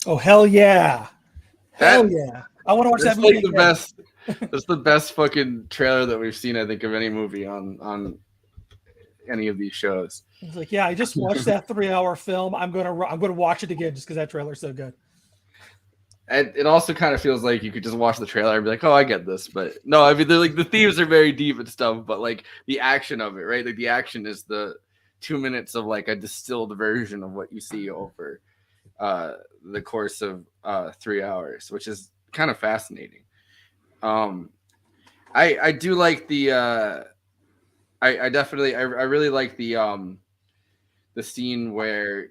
Oh hell yeah, That hell yeah! I want to watch that that's movie like the again. best. That's the best fucking trailer that we've seen, I think, of any movie on any of these shows. It's like, yeah, I just watched that 3 hour film. I'm gonna watch it again just because that trailer's so good. And it also kind of feels like you could just watch the trailer and be like, "Oh, I get this," but no, I mean, like the themes are very deep and stuff, but like the action of it, right? Like the action is the 2 minutes of like a distilled version of what you see over the course of 3 hours, which is kind of fascinating. Um, I do like the I definitely I really like the scene where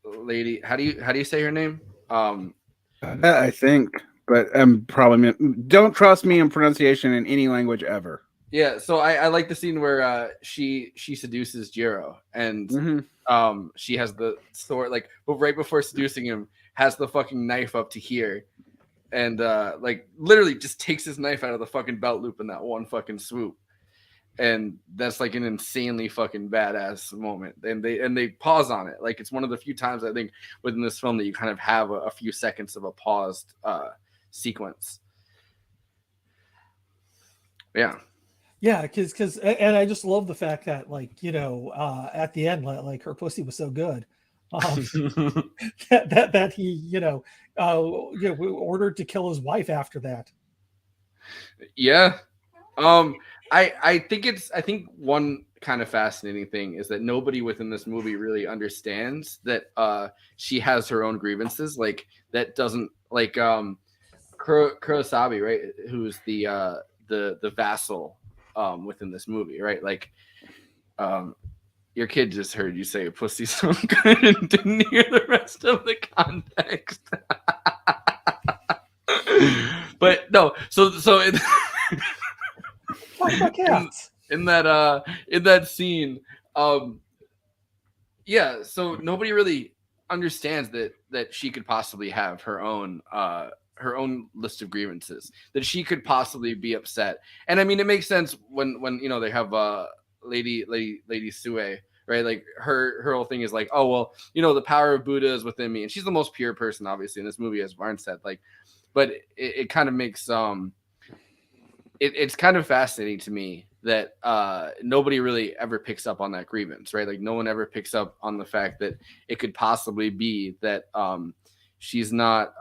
lady how do you say her name? I think, but I'm probably don't trust me in pronunciation in any language ever. Yeah, so I like the scene where she seduces Jiro and she has the sword like but right before seducing him has the fucking knife up to here and like literally just takes his knife out of the fucking belt loop in that one fucking swoop. And that's like an insanely fucking badass moment. And they pause on it. Like it's one of the few times I think within this film that you kind of have a few seconds of a paused sequence. Yeah. Yeah, because and I just love the fact that like at the end like her pussy was so good, um, that he ordered to kill his wife after that. Yeah. I think one kind of fascinating thing is that nobody within this movie really understands that she has her own grievances. Like that doesn't like Kurosabi, right? Who's the vassal within this movie, right? Like your kid just heard you say pussy's so good and didn't hear the rest of the context. But no, so it in that scene, yeah, so nobody really understands that she could possibly have her own list of grievances, that she could possibly be upset. And I mean it makes sense when they have lady Sue, right? Like her whole thing is like, oh well, the power of Buddha is within me, and she's the most pure person obviously in this movie, as Barnes said. Like, but it kind of makes it's kind of fascinating to me that nobody really ever picks up on that grievance, right? Like no one ever picks up on the fact that it could possibly be that she's not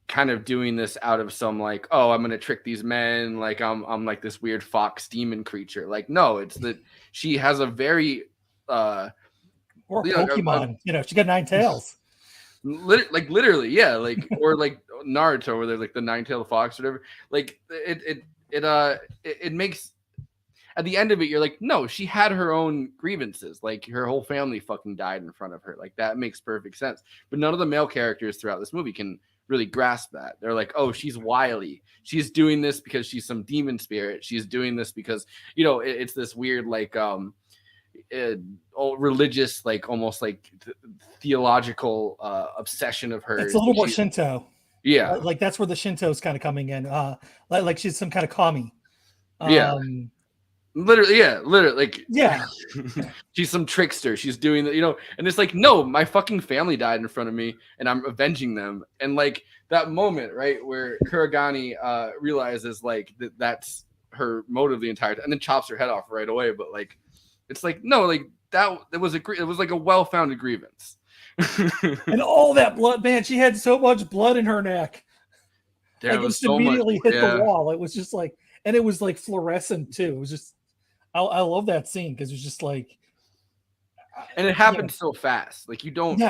kind of doing this out of some like, oh, I'm gonna trick these men, like I'm like this weird fox demon creature. Like no, it's that she has a very or Pokemon, she got 9 tails. Literally, yeah, like or like Naruto, where they're like the 9-tailed fox or whatever. Like it makes at the end of it, you're like, no, she had her own grievances. Like her whole family fucking died in front of her. Like that makes perfect sense. But none of the male characters throughout this movie can really grasp that. They're like, oh, she's wily. She's doing this because she's some demon spirit. She's doing this because it's this weird like religious, like almost like theological obsession of hers. It's a little more Shinto. Yeah, like that's where the Shinto's kind of coming in. Like she's some kind of kami. Yeah, literally, like yeah. She's some trickster. She's doing that, and it's like, no, my fucking family died in front of me, and I'm avenging them. And like that moment, right, where Kurogane realizes like that's her motive the entire time, and then chops her head off right away. But like, it's like no, like it was like a well-founded grievance. And all that blood, man, she had so much blood in her neck. There like was it just so immediately much, hit the wall. It was just like, and it was like fluorescent too. It was just, I love that scene because it was just like, and it happened so fast. Like you don't,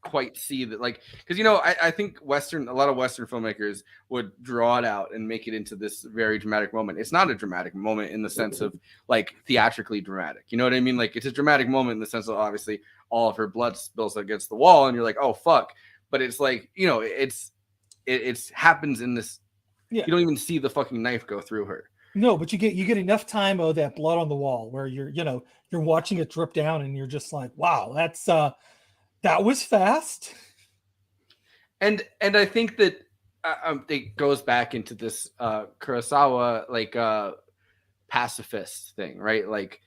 quite see that, like, because you know I think a lot of Western filmmakers would draw it out and make it into this very dramatic moment. It's not a dramatic moment in the sense of like theatrically dramatic, you know what I mean? Like it's a dramatic moment in the sense of obviously all of her blood spills against the wall and you're like, oh fuck, but it's like, you know, it happens in this. Yeah. You don't even see the fucking knife go through her. No, but you get enough time of that blood on the wall where you're watching it drip down and you're just like, wow, that was fast. And I think that it goes back into this Kurosawa like pacifist thing, right? Like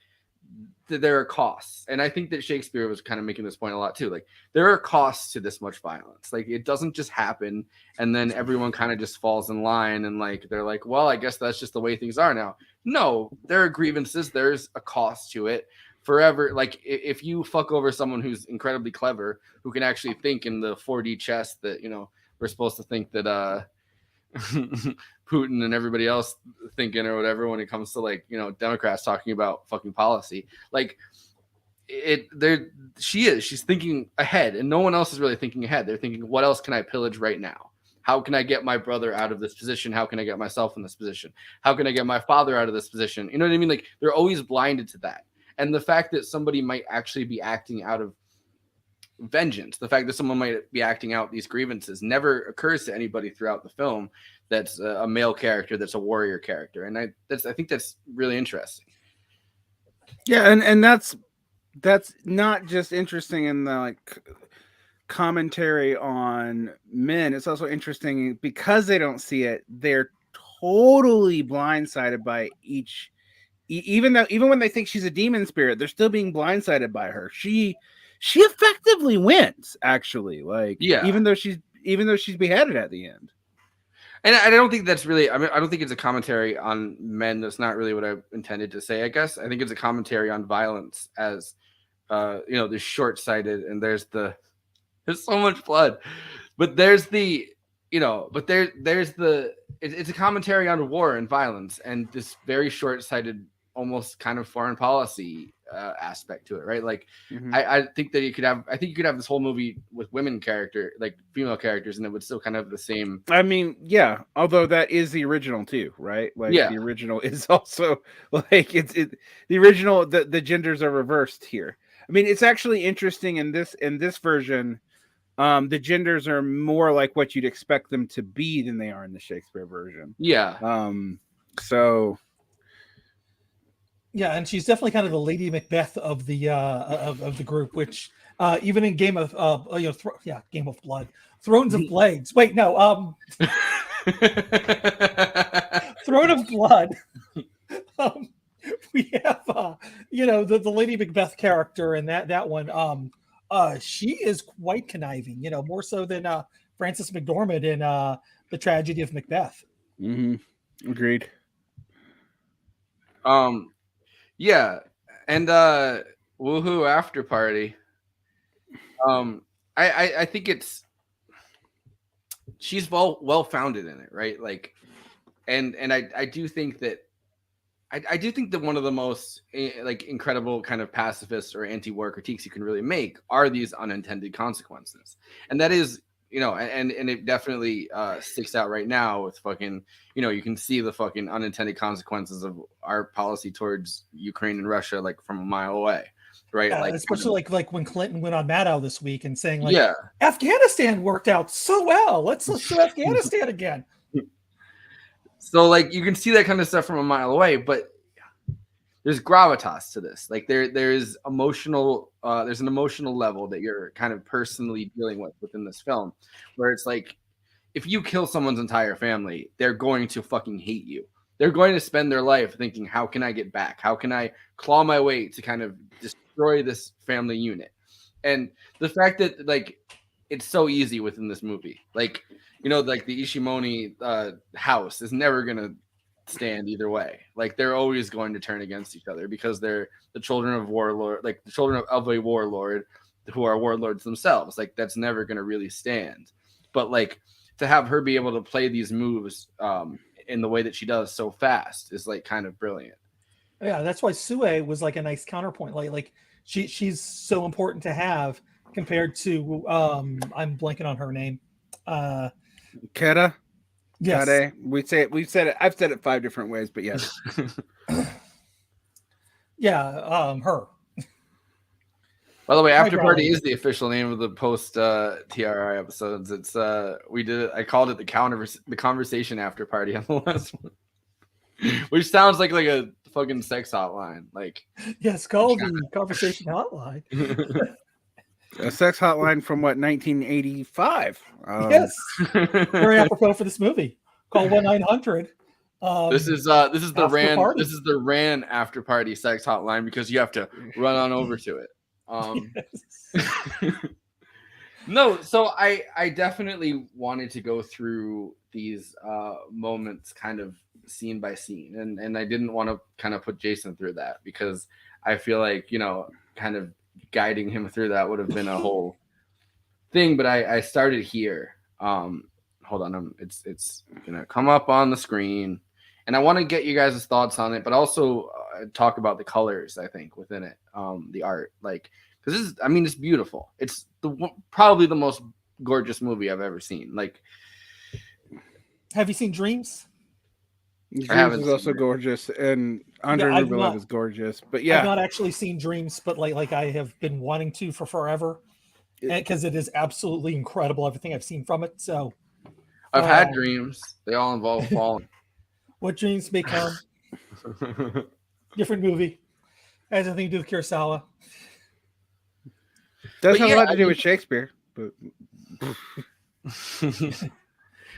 there are costs, and I think that Shakespeare was kind of making this point a lot too. Like there are costs to this much violence. Like it doesn't just happen, and then everyone kind of just falls in line, and like they're like, well, I guess that's just the way things are now. No, there are grievances. There's a cost to it. Forever, like if you fuck over someone who's incredibly clever, who can actually think in the 4D chess that, you know, we're supposed to think that Putin and everybody else thinking or whatever when it comes to, like, you know, Democrats talking about fucking policy, like she's thinking ahead, and no one else is really thinking ahead. They're thinking, what else can I pillage right now? How can I get my brother out of this position? How can I get myself in this position? How can I get my father out of this position? You know what I mean? Like they're always blinded to that. And the fact that somebody might actually be acting out of vengeance, the fact that someone might be acting out these grievances never occurs to anybody throughout the film that's a male character, that's a warrior character. And I think that's really interesting. Yeah, and that's not just interesting in the like commentary on men. It's also interesting because they don't see it. They're totally blindsided by each. Even when they think she's a demon spirit, they're still being blindsided by her. She effectively wins, actually. Like, yeah, even though she's beheaded at the end. And I don't think that's really. I mean, I don't think it's a commentary on men. That's not really what I intended to say. I guess I think it's a commentary on violence, as you know, the short-sighted, and there's so much blood, but there's the, you know, but there's the. It's a commentary on war and violence and this very short-sighted, almost kind of foreign policy aspect to it, right? Like, I think that you could have this whole movie with female characters, and it would still kind of have the same. I mean, yeah. Although that is the original too, right? Like, yeah. The original is also like the original. The genders are reversed here. I mean, it's actually interesting in this version. The genders are more like what you'd expect them to be than they are in the Shakespeare version. Yeah. So. Yeah, and she's definitely kind of the Lady Macbeth of the of the group, which even in Game of Game of Blood, Thrones of Blades. Wait, no, Throne of Blood. We have the Lady Macbeth character in that one. She is quite conniving, you know, more so than Frances McDormand in The Tragedy of Macbeth. Mm-hmm. Agreed. Yeah, and woohoo after party. I think she's well founded in it, right? Like, and I do think that one of the most like incredible kind of pacifist or anti-war critiques you can really make are these unintended consequences, and that is, you know, and it definitely sticks out right now with fucking, you know, you can see the fucking unintended consequences of our policy towards Ukraine and Russia, like from a mile away, right? Yeah, like especially like when Clinton went on Maddow this week and saying, like, yeah, Afghanistan worked out so well. Let's show Afghanistan again. So like you can see that kind of stuff from a mile away, but there's gravitas to this. Like there's emotional, there's an emotional level that you're kind of personally dealing with within this film, where it's like, if you kill someone's entire family, they're going to fucking hate you. They're going to spend their life thinking, how can I get back? How can I claw my way to kind of destroy this family unit? And the fact that like it's so easy within this movie, like, you know, like the Ishimoni house is never gonna stand either way. Like they're always going to turn against each other because they're the children of warlord, like the children of a warlord who are warlords themselves. Like that's never going to really stand. But like to have her be able to play these moves in the way that she does so fast is like kind of brilliant. Yeah, that's why Sue was like a nice counterpoint. Like she's so important to have compared to I'm blanking on her name. Keta. Yes. Kade. We've said it. I've said it 5 different ways, but yes. Yeah, her. By the way, After Eyebrow Party lady. is the official name of the post TRI episodes. It's we did it. I called it the conversation after party on the last one, which sounds like a fucking sex hotline. Like, Yes, call the conversation hotline. A sex hotline from what 1985. Yes, very apropos for this movie. Call 1-900. This is the After ran Party. this is the ran after party sex hotline because you have to run on over to it. Yes. No, so I definitely wanted to go through these moments kind of scene by scene, and I didn't want to kind of put Jason through that because I feel like, you know, kind of guiding him through that would have been a whole thing. But I started here. Hold on, it's gonna come up on the screen, and I want to get you guys' thoughts on it, but also talk about the colors. I think within it, the art, like, because this is, I mean, it's beautiful. It's probably the most gorgeous movie I've ever seen. Like, Have you seen Dreams? Dreams is also gorgeous, and Andre Yeah, I've Rublev not- is gorgeous. But I've yeah, not actually seen Dreams, but like I have been wanting to for forever, because it is absolutely incredible. Everything I've seen from it. So, I've had dreams. They all involve falling. what dreams may come. Different movie. Has nothing to do with Kurosawa. does But have yeah, a lot to I do with Shakespeare. But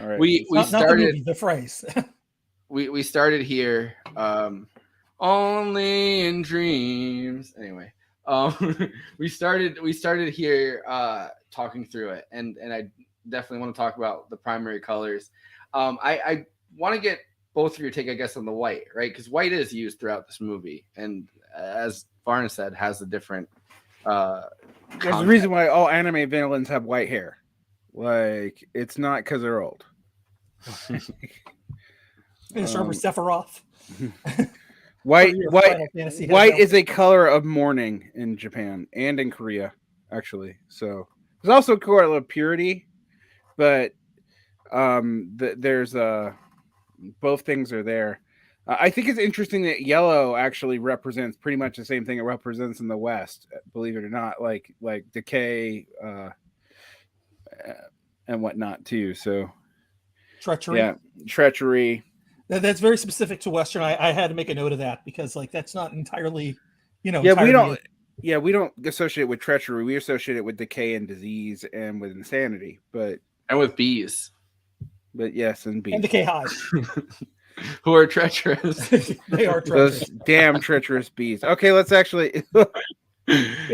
all right, we Not the started movie, the phrase. we started here. Only in dreams. Anyway, we started here talking through it, and I definitely want to talk about the primary colors. I want to get both of your take, I guess, on the white, right? Because white is used throughout this movie, and as Varna said, has a different. there's a context. reason why all anime villains have white hair. Like, it's not because they're old. Finish over Sephiroth. White Your white Final Fantasy white head is a color of mourning in Japan and in Korea, actually. So there's also a color of purity, but there's both things are there. I think it's interesting that yellow actually represents pretty much the same thing it represents in the West, believe it or not, like decay and whatnot too. So treachery. yeah, treachery. That's very specific to Western. I had to make a note of that because like that's not entirely, Yeah, entirely- we don't associate it with treachery. We associate it with decay and disease and with insanity. But And with bees, yes, and and the K High. who are treacherous. They are those treacherous. damn treacherous bees. Okay, let's actually.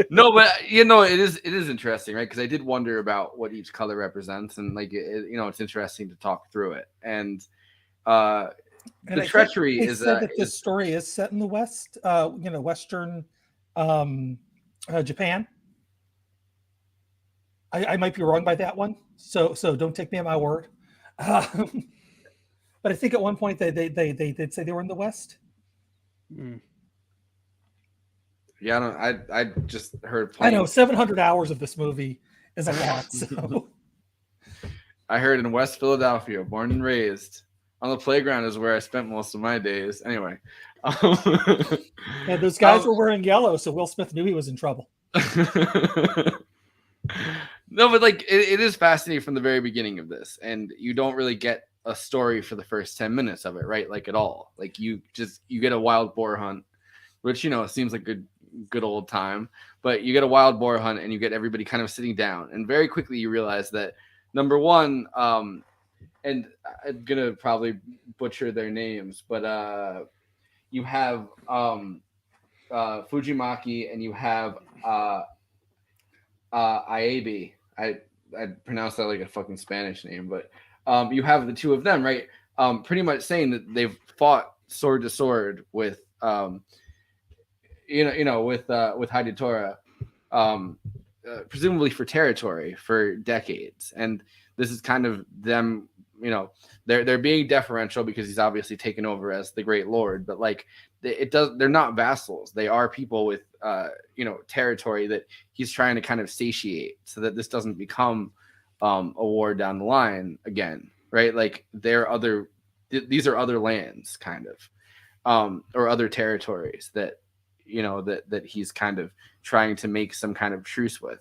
No, but you know, it is interesting, right? Because I did wonder about what each color represents, and like it's interesting to talk through it. And And the I think treachery they is said that this story is set in the West, Western Japan. I might be wrong by that one, so don't take me at my word. But I think at one point they did say they were in the West. yeah. I just heard. I Planes. know 700 hours of this movie is a lot. So I heard in West Philadelphia, born and raised. On the playground is where I spent most of my days. Anyway, yeah, those guys were wearing yellow, so Will Smith knew he was in trouble. No, but like it is fascinating from the very beginning of this, and you don't really get a story for the first 10 minutes of it, right? Like at all. Like you get a wild boar hunt, which it seems like good old time, but you get a wild boar hunt and you get everybody kind of sitting down, and very quickly you realize that number one, and I'm gonna probably butcher their names, but you have Fujimaki and you have Iabi. I pronounced that like a fucking Spanish name, but you have the two of them, right? Pretty much saying that they've fought sword to sword with with Hidetora, presumably for territory for decades, and this is kind of them. They're being deferential because he's obviously taken over as the Great Lord, but like they're not vassals. They are people with territory that he's trying to kind of satiate, so that this doesn't become a war down the line again, right? Like these are other lands, kind of, or other territories that that he's kind of trying to make some kind of truce with.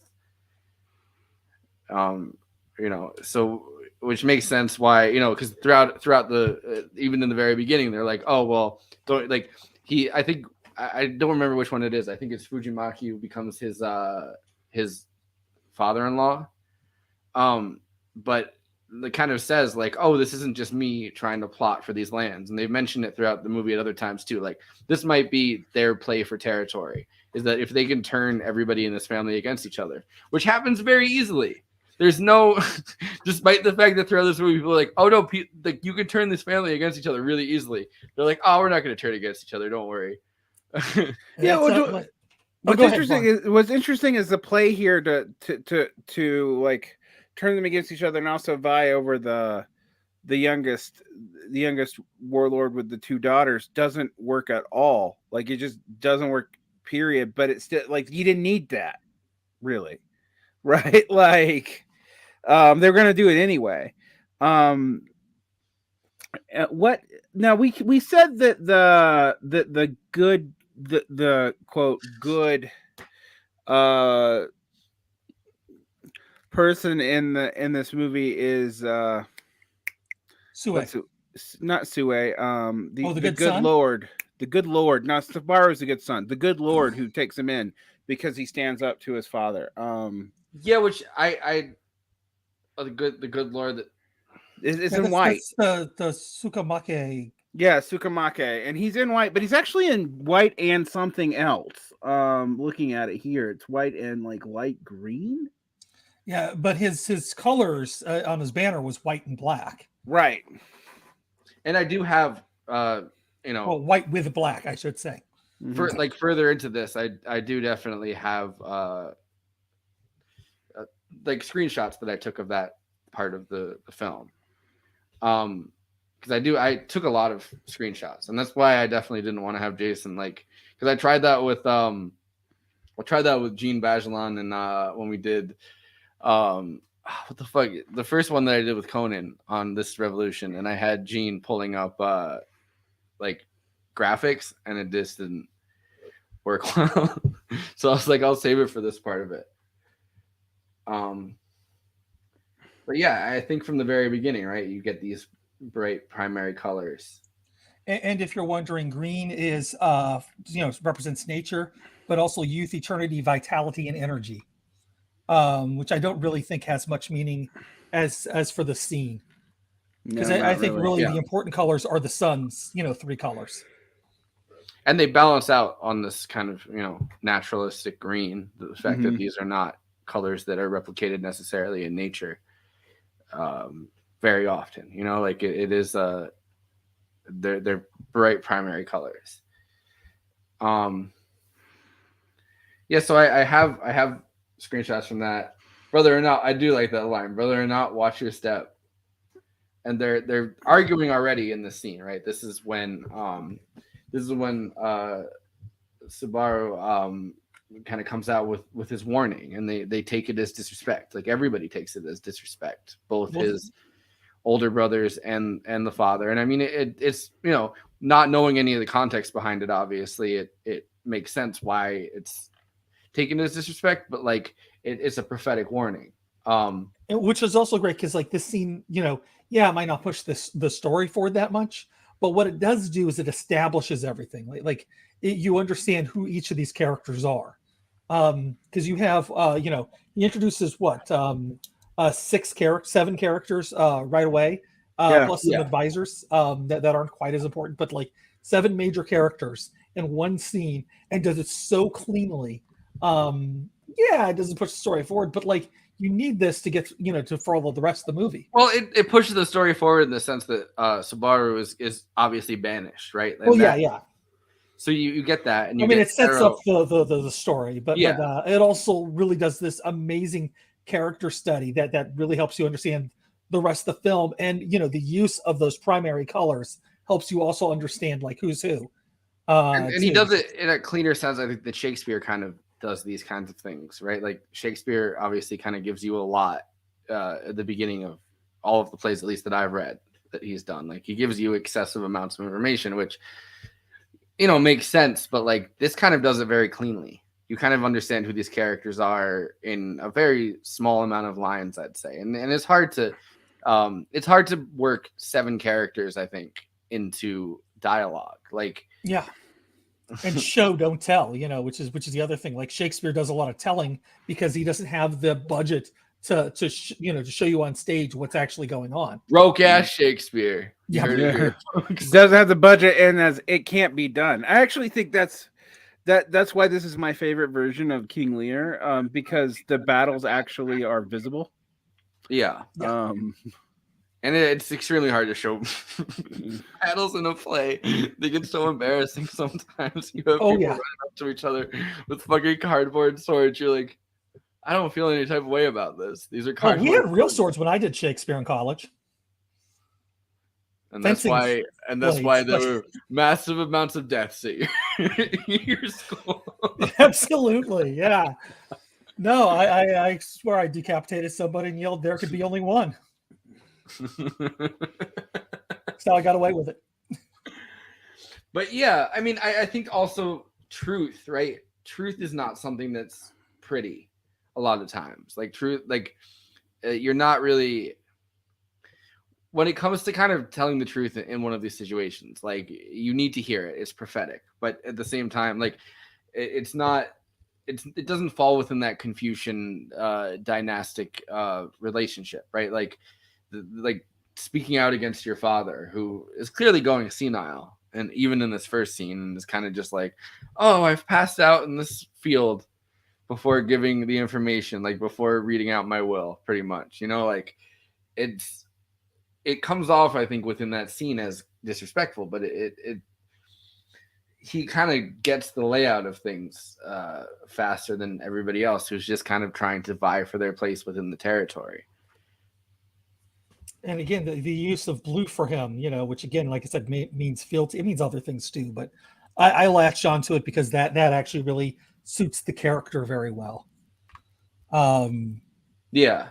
So which makes sense why, because throughout the even in the very beginning, they're like, oh well, don't like I think I don't remember which one it is. I think it's Fujimaki who becomes his father-in-law. But it kind of says like, oh, this isn't just me trying to plot for these lands. And they've mentioned it throughout the movie at other times too. Like, this might be their play for territory, is that if they can turn everybody in this family against each other, which happens very easily. There's no, despite the fact that throughout this movie, people are like, oh no, like you can turn this family against each other really easily. They're like, oh, we're not going to turn against each other. Don't worry. Yeah. What's interesting is the play here to like turn them against each other and also vie over the youngest warlord with the two daughters doesn't work at all. Like, it just doesn't work, period. But it's still like, you didn't need that, really, right? Like, they're gonna do it anyway. What now? We said that the good the quote good person in this movie is Sue. Not Sue. The good Lord. The good Lord. Now Sabaru's the good son. The good Lord who takes him in because he stands up to his father. Yeah, which the good Lord that is in white. The Sukamake. Yeah, Sukamake, and he's in white, but he's actually in white and something else. Looking at it here, it's white and like light green. Yeah, but his colors on his banner was white and black. Right. And I do have white with black, I should say. For like further into this, I do definitely have like screenshots that I took of that part of the film. Because I took a lot of screenshots, and that's why I definitely didn't want to have Jason, like, because I tried that with Jean Bajelon and when we did what the fuck, the first one that I did with Conan on This Revolution, and I had Jean pulling up like graphics, and it just didn't work well. So I was like, I'll save it for this part of it. But yeah, I think from the very beginning, right, you get these bright primary colors. And if you're wondering, green is represents nature, but also youth, eternity, vitality, and energy, which I don't really think has much meaning as for the scene, because I think really the important colors are the sun's 3 colors, and they balance out on this kind of naturalistic green, the fact that these are not colors that are replicated necessarily in nature very often, like it is they're bright primary colors. So I have screenshots from that. Brother or not, I do like that line, brother or not, watch your step. And they're arguing already in this scene, right? This is when Subaru kind of comes out with his warning, and they take it as disrespect. Like, everybody takes it as disrespect, both his older brothers and the father. And I mean, it's not knowing any of the context behind it, obviously it makes sense why it's taken as disrespect, but like it's a prophetic warning, which is also great because like this scene, it might not push the story forward that much, but what it does do is it establishes everything. You understand who each of these characters are, because you have he introduces 7 characters right away, plus some advisors that aren't quite as important, but like 7 major characters in one scene, and does it so cleanly. It doesn't push the story forward, but like you need this to get to follow the rest of the movie. Well, it pushes the story forward in the sense that Subaru is obviously banished, right? And so you get that, and it sets up the story, but it also really does this amazing character study that really helps you understand the rest of the film, and the use of those primary colors helps you also understand like who's who. And he too. does it in a cleaner sense. I think that Shakespeare kind of does these kinds of things, right? Like Shakespeare obviously kind of gives you a lot at the beginning of all of the plays, at least that I've read that he's done. Like he gives you excessive amounts of information, which makes sense. But like this kind of does it very cleanly. You kind of understand who these characters are in a very small amount of lines, I'd say, and it's hard to work 7 characters, I think, into dialogue. Like Yeah. And show don't tell, which is the other thing. Like Shakespeare does a lot of telling because he doesn't have the budget to show you on stage what's actually going on. broke ass Shakespeare. You Yeah. heard it here, folks. Doesn't have the budget, and as it can't be done. I actually think that's why this is my favorite version of King Lear, because the battles actually are visible. Yeah. And it's extremely hard to show battles in a play. They get so embarrassing sometimes. You have people running up to each other with fucking cardboard swords. You're like, I don't feel any type of way about this. These are cardboard. We had real swords when I did Shakespeare in college. And that's why there were massive amounts of deaths at your school. Absolutely, yeah. No, I swear I decapitated somebody and yelled, "There could be only one." So I got away with it. But yeah, I mean, I think also truth, right? Truth is not something that's pretty a lot of times. Like truth, like you're not really, when it comes to kind of telling the truth in one of these situations, like you need to hear it. It's prophetic, but at the same time, like it doesn't fall within that Confucian dynastic relationship, right? Like speaking out against your father, who is clearly going senile, and even in this first scene, is kind of just like, oh, I've passed out in this field before giving the information, like before reading out my will, pretty much, like it comes off, I think, within that scene as disrespectful, but he kind of gets the layout of things faster than everybody else, who's just kind of trying to vie for their place within the territory. And again, the use of blue for him, which again, like I said, means field. It means other things too, but I latched onto it because that actually really suits the character very well. Yeah.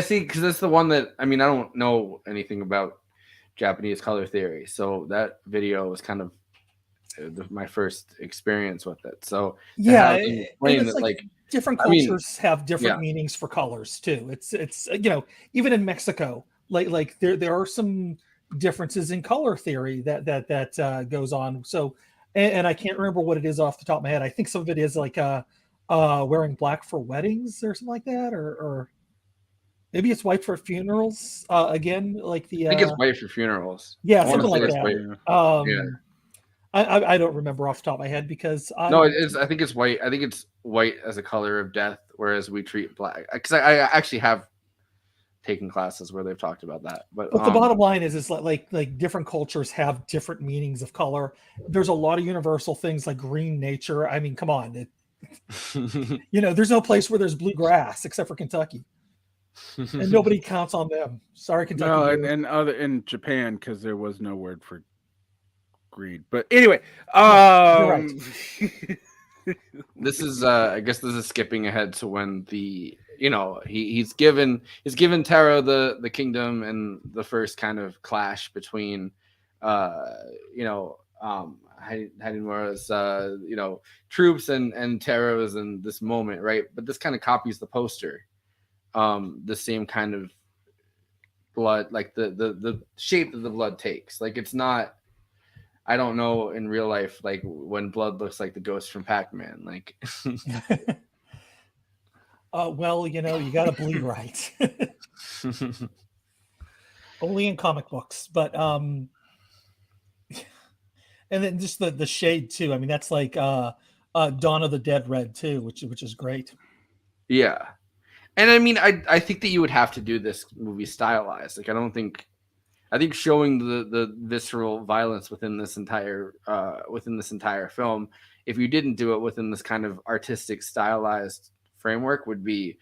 See, because that's the one that, I mean, I don't know anything about Japanese color theory, so that video was kind of my first experience with it. So yeah, explain that, like different cultures have different meanings for colors too. It's even in Mexico, like there are some differences in color theory that goes on. So, and I can't remember what it is off the top of my head. I think some of it is like wearing black for weddings or something like that, or maybe it's white for funerals. Again, like I think it's white for funerals. Yeah, something like that. I don't remember off the top of my head because I think it's white. I think it's white as a color of death, whereas we treat black. Because I actually have taken classes where they've talked about that. But the bottom line is like different cultures have different meanings of color. There's a lot of universal things like green nature. I mean, come on, there's no place where there's blue grass except for Kentucky, and nobody counts on them. Sorry, Kentucky. No, in Japan, because there was no word for greed. But anyway, right. This is I guess this is skipping ahead to when he's given Taro the kingdom, and the first kind of clash between Hidemura's troops and Taro's in this moment, right? But this kind of copies the poster, the same kind of blood, like the shape that the blood takes. Like it's not, I don't know in real life, like when blood looks like the ghost from Pac-Man, like. Well, you got to bleed right. Only in comic books, but and then just the shade too. I mean, that's like Dawn of the Dead red too, which is great. Yeah, and I mean, I think that you would have to do this movie stylized. Like, I think showing the visceral violence within this entire film, if you didn't do it within this kind of artistic stylized framework, would be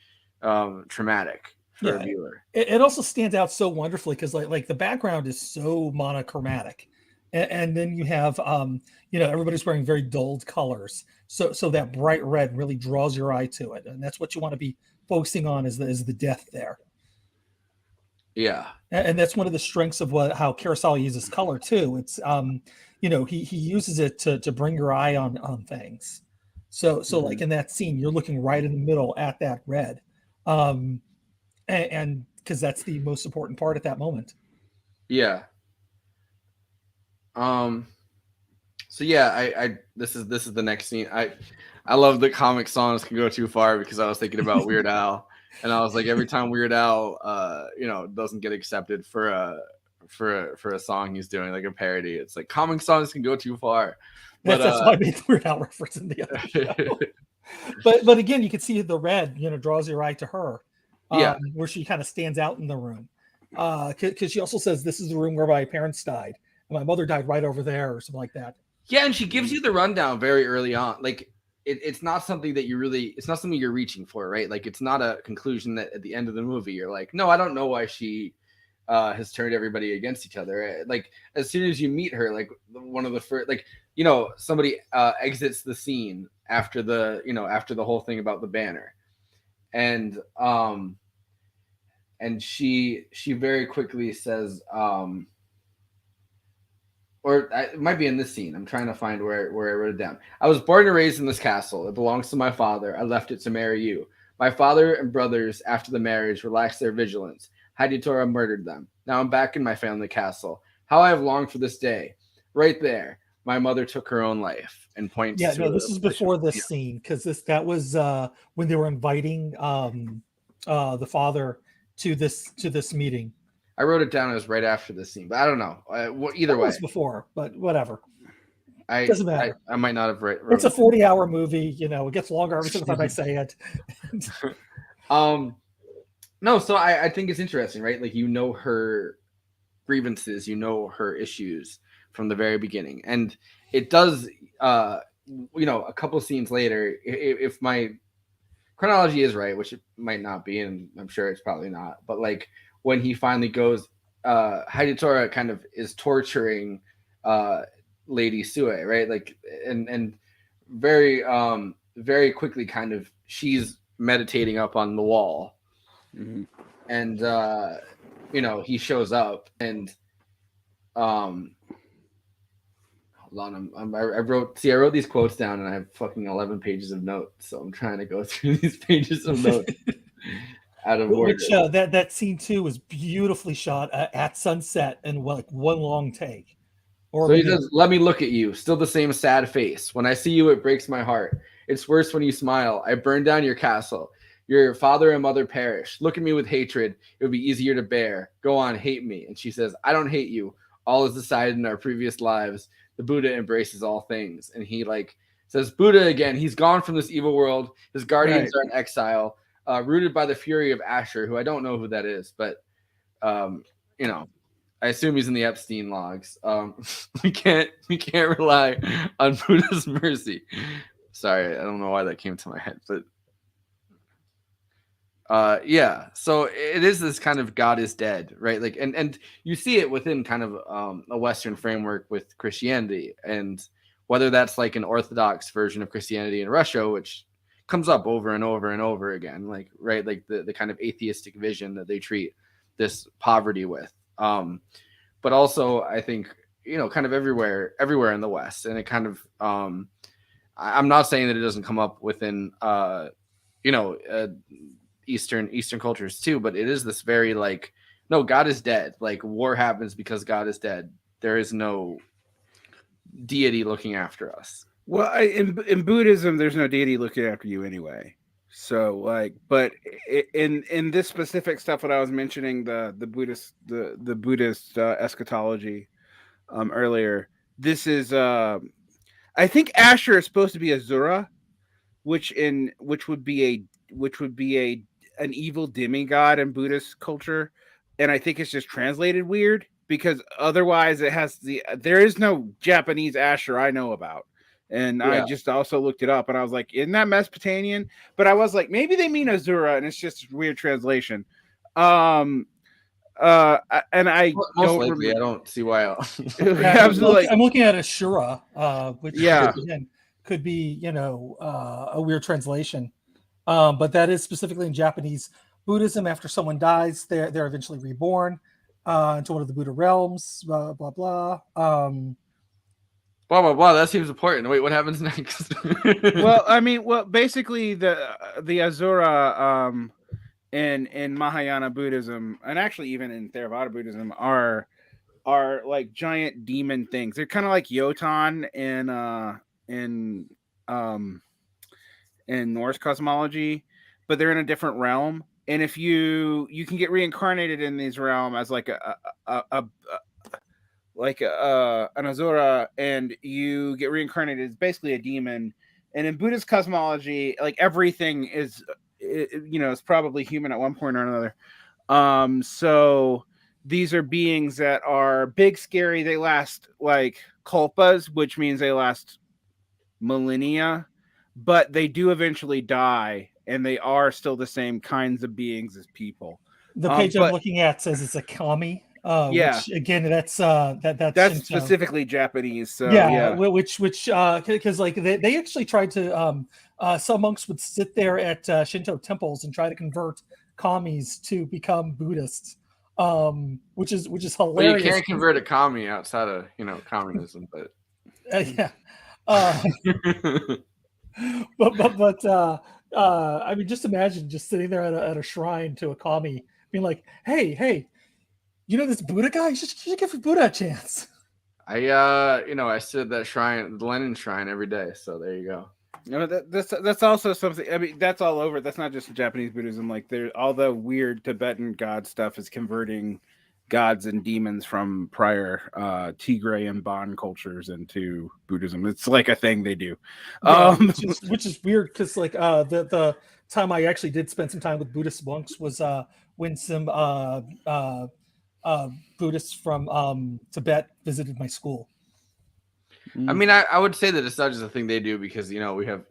traumatic for a viewer. It also stands out so wonderfully because like the background is so monochromatic. And then you have everybody's wearing very dulled colors, so that bright red really draws your eye to it, and that's what you want to be focusing on is the death there. Yeah. And that's one of the strengths of how Kurosawa uses color too. It's he uses it to bring your eye on things. So like in that scene, you're looking right in the middle at that red, and because that's the most important part at that moment. Yeah. So yeah, I this is the next scene. I love that comic songs can go too far because I was thinking about Weird Al, and I was like, every time Weird Al doesn't get accepted for a song he's doing, like a parody, it's like comic songs can go too far. But that's why I made the Weird Al reference in the other show. but again, you can see the red draws your eye to her, where she kind of stands out in the room, because she also says, this is the room where my parents died. My mother died right over there, or something like that. Yeah, and she gives you the rundown very early on. Like it's not something that it's not something you're reaching for, right? Like it's not a conclusion that at the end of the movie you're like, no, I don't know why she has turned everybody against each other. Like as soon as you meet her, like one of the first, like somebody exits the scene after the whole thing about the banner, and she very quickly says, or it might be in this scene. I'm trying to find where I wrote it down. I was born and raised in this castle. It belongs to my father. I left it to marry you. My father and brothers, after the marriage, relaxed their vigilance. Hidetora murdered them. Now I'm back in my family castle. How I have longed for this day. Right there, my mother took her own life and points. Yeah, no, this is before this scene, because that was when they were inviting the father to this meeting. I wrote it down as right after this scene, but I don't know. Either way, it was before, but whatever. Doesn't matter. I might not have wrote it's a 40-hour movie. It gets longer every single time I say it. No, so I think it's interesting, right? Like her grievances, her issues from the very beginning, and it does. A couple scenes later, if my chronology is right, which it might not be, and I'm sure it's probably not, but like. When he finally goes, Hidetora kind of is torturing Lady Sue, right? Like, and very, very quickly, kind of, she's meditating up on the wall, and he shows up, and hold on, I wrote these quotes down, and I have fucking 11 pages of notes, so I'm trying to go through these pages of notes. Out of order. Which that scene too was beautifully shot at sunset and like one long take. So he says, "Let me look at you. Still the same sad face. When I see you, it breaks my heart. It's worse when you smile. I burned down your castle. Your father and mother perished. Look at me with hatred. It would be easier to bear. Go on, hate me." And she says, "I don't hate you. All is decided in our previous lives. The Buddha embraces all things." And he says, Buddha again. He's gone from this evil world. His guardians are in exile. Rooted by the fury of Asher, who I don't know who that is, but I assume he's in the Epstein logs. We can't rely on Buddha's mercy. Sorry, I don't know why that came to my head, but yeah. So it is this kind of God is dead, right? Like, and you see it within kind of a Western framework with Christianity, and whether that's like an Orthodox version of Christianity in Russia, which comes up over and over and over again, like the kind of atheistic vision that they treat this poverty with, but also I think kind of everywhere in the West, and it kind of I'm not saying that it doesn't come up within Eastern cultures too, but it is this very like, no, God is dead. Like war happens because God is dead. There is no deity looking after us. Well, in Buddhism, there's no deity looking after you anyway. So, like, but in this specific stuff, what I was mentioning, the Buddhist eschatology earlier, this is I think Asher is supposed to be Azura, which would be an evil demigod in Buddhist culture, and I think it's just translated weird because otherwise there is no Japanese Asher I know about. And I just also looked it up, and I was like, "Isn't that Mesopotamian?" But I was like, maybe they mean Azura, and it's just a weird translation. And I Most don't likely, I remember. don't see why. Yeah, Absolutely. I'm looking at Ashura, which Yeah. again could be a weird translation, but that is specifically in Japanese Buddhism. After someone dies, they're eventually reborn into one of the Buddha realms. Blah blah blah. Blah blah blah. That seems important. Wait, what happens next? Well, I mean, basically the Asura in Mahayana Buddhism, and actually even in Theravada Buddhism, are like giant demon things. They're kind of like Yotan in um in Norse cosmology, but they're in a different realm. And if you can get reincarnated in these realm as like a an Azura, and you get reincarnated as basically a demon. And in Buddhist cosmology, like everything is, it's probably human at one point or another. So these are beings that are big, scary. They last like kalpas, which means they last millennia, but they do eventually die, and they are still the same kinds of beings as people. The page I'm But looking at says it's a kami, yeah, which again that's that's Shinto. specifically Japanese. So Yeah, yeah. which because like they actually tried to some monks would sit there at Shinto temples and try to convert commies to become Buddhists, which is Well, you hilarious. can't convert a commie outside of communism, but Yeah, uh, I mean, just imagine just sitting there at a shrine to a commie, being like, hey, you know this Buddha guy? You should give Buddha a chance. I sit at that shrine, the Lenin shrine, every day. So there you go. No, that's also something. I mean, that's all over. That's not just Japanese Buddhism. Like, there, all the weird Tibetan god stuff is converting gods and demons from prior Tigray and Bon cultures into Buddhism. It's like a thing they do. Yeah, which is weird because like the time I actually did spend some time with Buddhist monks was when some Buddhists from Tibet visited my school. I mean, I would say that it's not just a thing they do because we have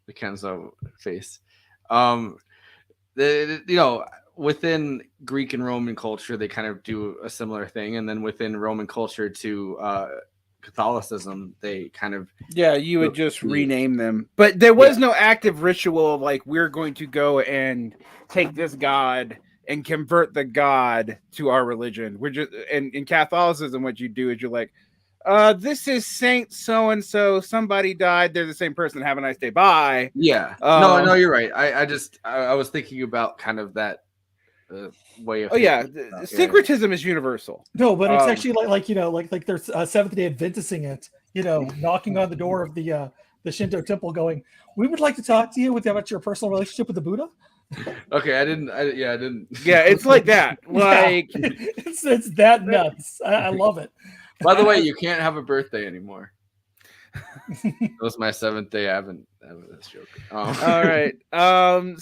the Kenzo face. Within Greek and Roman culture, they kind of do a similar thing, and then within Roman culture to Catholicism, they kind of you would just rename them, but there was no active ritual of like, we're going to go and take this god and convert the god to our religion. We're just in Catholicism, what you do is you're like, this is Saint so and so. Somebody died. They're the same person. Have a nice day. Bye. Yeah. No, you're right. I was thinking about kind of that way of. Oh yeah, syncretism is universal. No, but it's actually like there's Seventh Day Adventisting it. Knocking on the door of the Shinto temple, going, "We would like to talk to you about your personal relationship with the Buddha." Okay, I didn't. Yeah, it's like that. Like it's that nuts. I love it. By the way, you can't have a birthday anymore. That was my 7th day. I haven't this joke. All right. But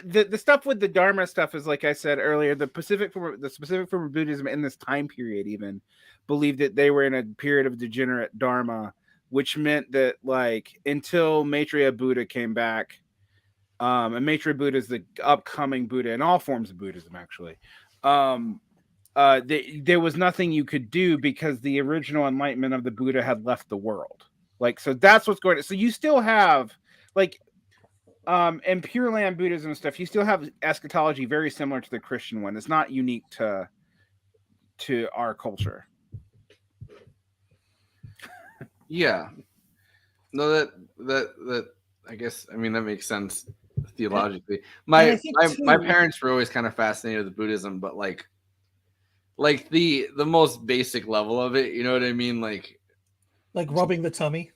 the stuff with the Dharma stuff is, like I said earlier, the specific form of Buddhism in this time period even believed that they were in a period of degenerate Dharma, which meant that like until Maitreya Buddha came back, and Maitreya Buddha is the upcoming Buddha in all forms of Buddhism, actually. There was nothing you could do because the original enlightenment of the Buddha had left the world. Like, so that's what's going on. So you still have like in Pure Land Buddhism and stuff, you still have eschatology very similar to the Christian one. It's not unique to our culture. Yeah. No, that I guess, I mean, that makes sense theologically. My parents were always kind of fascinated with Buddhism, but like the most basic level of it, you know what I mean? Like rubbing the tummy.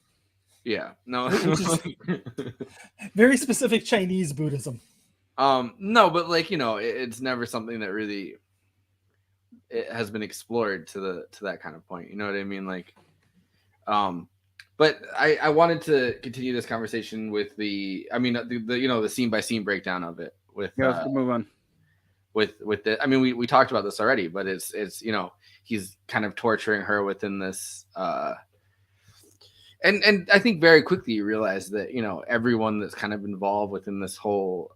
Yeah. No. Very specific Chinese Buddhism. No, but like, it's never something that really it has been explored to that kind of point. You know what I mean? Like, but I wanted to continue this conversation with the scene by scene breakdown of it with let's move on. With the, I mean, we talked about this already, but it's he's kind of torturing her within this and I think very quickly you realize that everyone that's kind of involved within this whole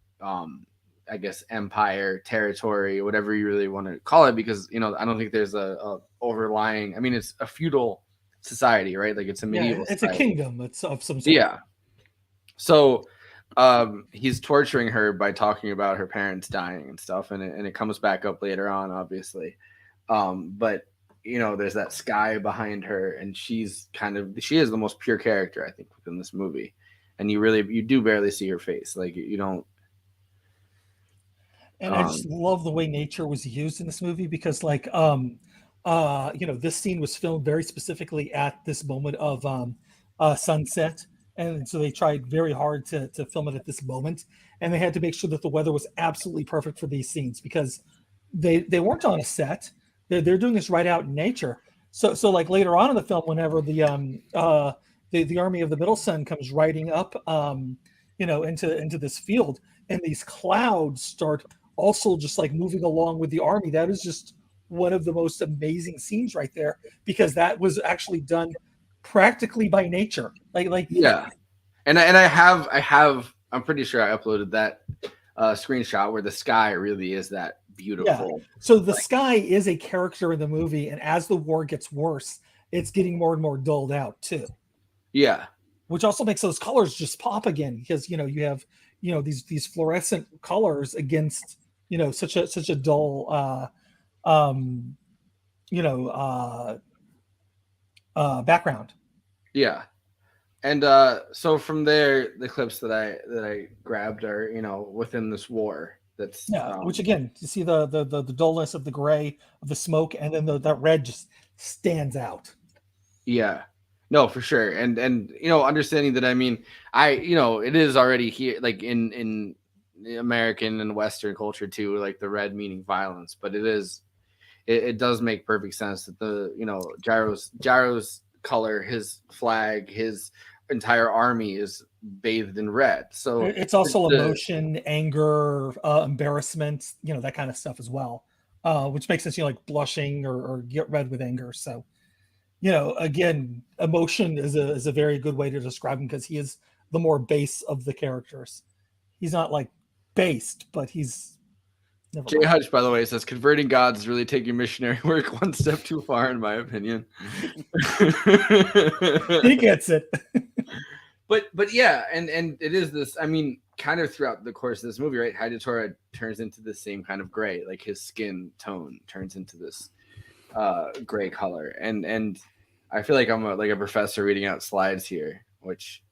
I guess, empire, territory, whatever you really want to call it, because I don't think there's a overlying. I mean, it's a feudal society, right? Like it's a Yeah, medieval it's a society. kingdom. It's of some sort. Yeah. So he's torturing her by talking about her parents dying and stuff, and it comes back up later on, obviously. But there's that sky behind her, and she is the most pure character, I think, within this movie. And you do barely see her face. Like you don't. And I just love the way nature was used in this movie because this scene was filmed very specifically at this moment of sunset. And so they tried very hard to film it at this moment. And they had to make sure that the weather was absolutely perfect for these scenes because they weren't on a set. They're doing this right out in nature. So like later on in the film, whenever the army of the Middle Sun comes riding up, into this field, and these clouds start also just like moving along with the army. That is just one of the most amazing scenes right there because that was actually done practically by nature. Yeah, and I have I'm pretty sure I uploaded that screenshot where the sky really is that beautiful. Yeah. So the sky is a character in the movie, and as the war gets worse, it's getting more and more dulled out too. Yeah, which also makes those colors just pop again because you have these fluorescent colors against such a dull background. Yeah. And so from there, the clips that I grabbed are within this war. That's which again, you see the dullness of the gray of the smoke, and then that red just stands out. Yeah, no, for sure, and understanding that, I mean, it is already here, like in American and Western culture too, like the red meaning violence, but it does make perfect sense that Gyro's color, his flag, his entire army is bathed in red. So it's also emotion, anger, embarrassment, that kind of stuff as well, which makes sense, like blushing or get red with anger. So, again, emotion is a very good way to describe him because he is the more base of the characters. He's not like based, but he's Jay Hutch, by the way, says converting gods is really taking missionary work one step too far, in my opinion. He gets it. But yeah, and it is this, I mean, kind of throughout the course of this movie, right? Hayatora turns into the same kind of gray, like his skin tone turns into this gray color. And I feel like I'm a professor reading out slides here, which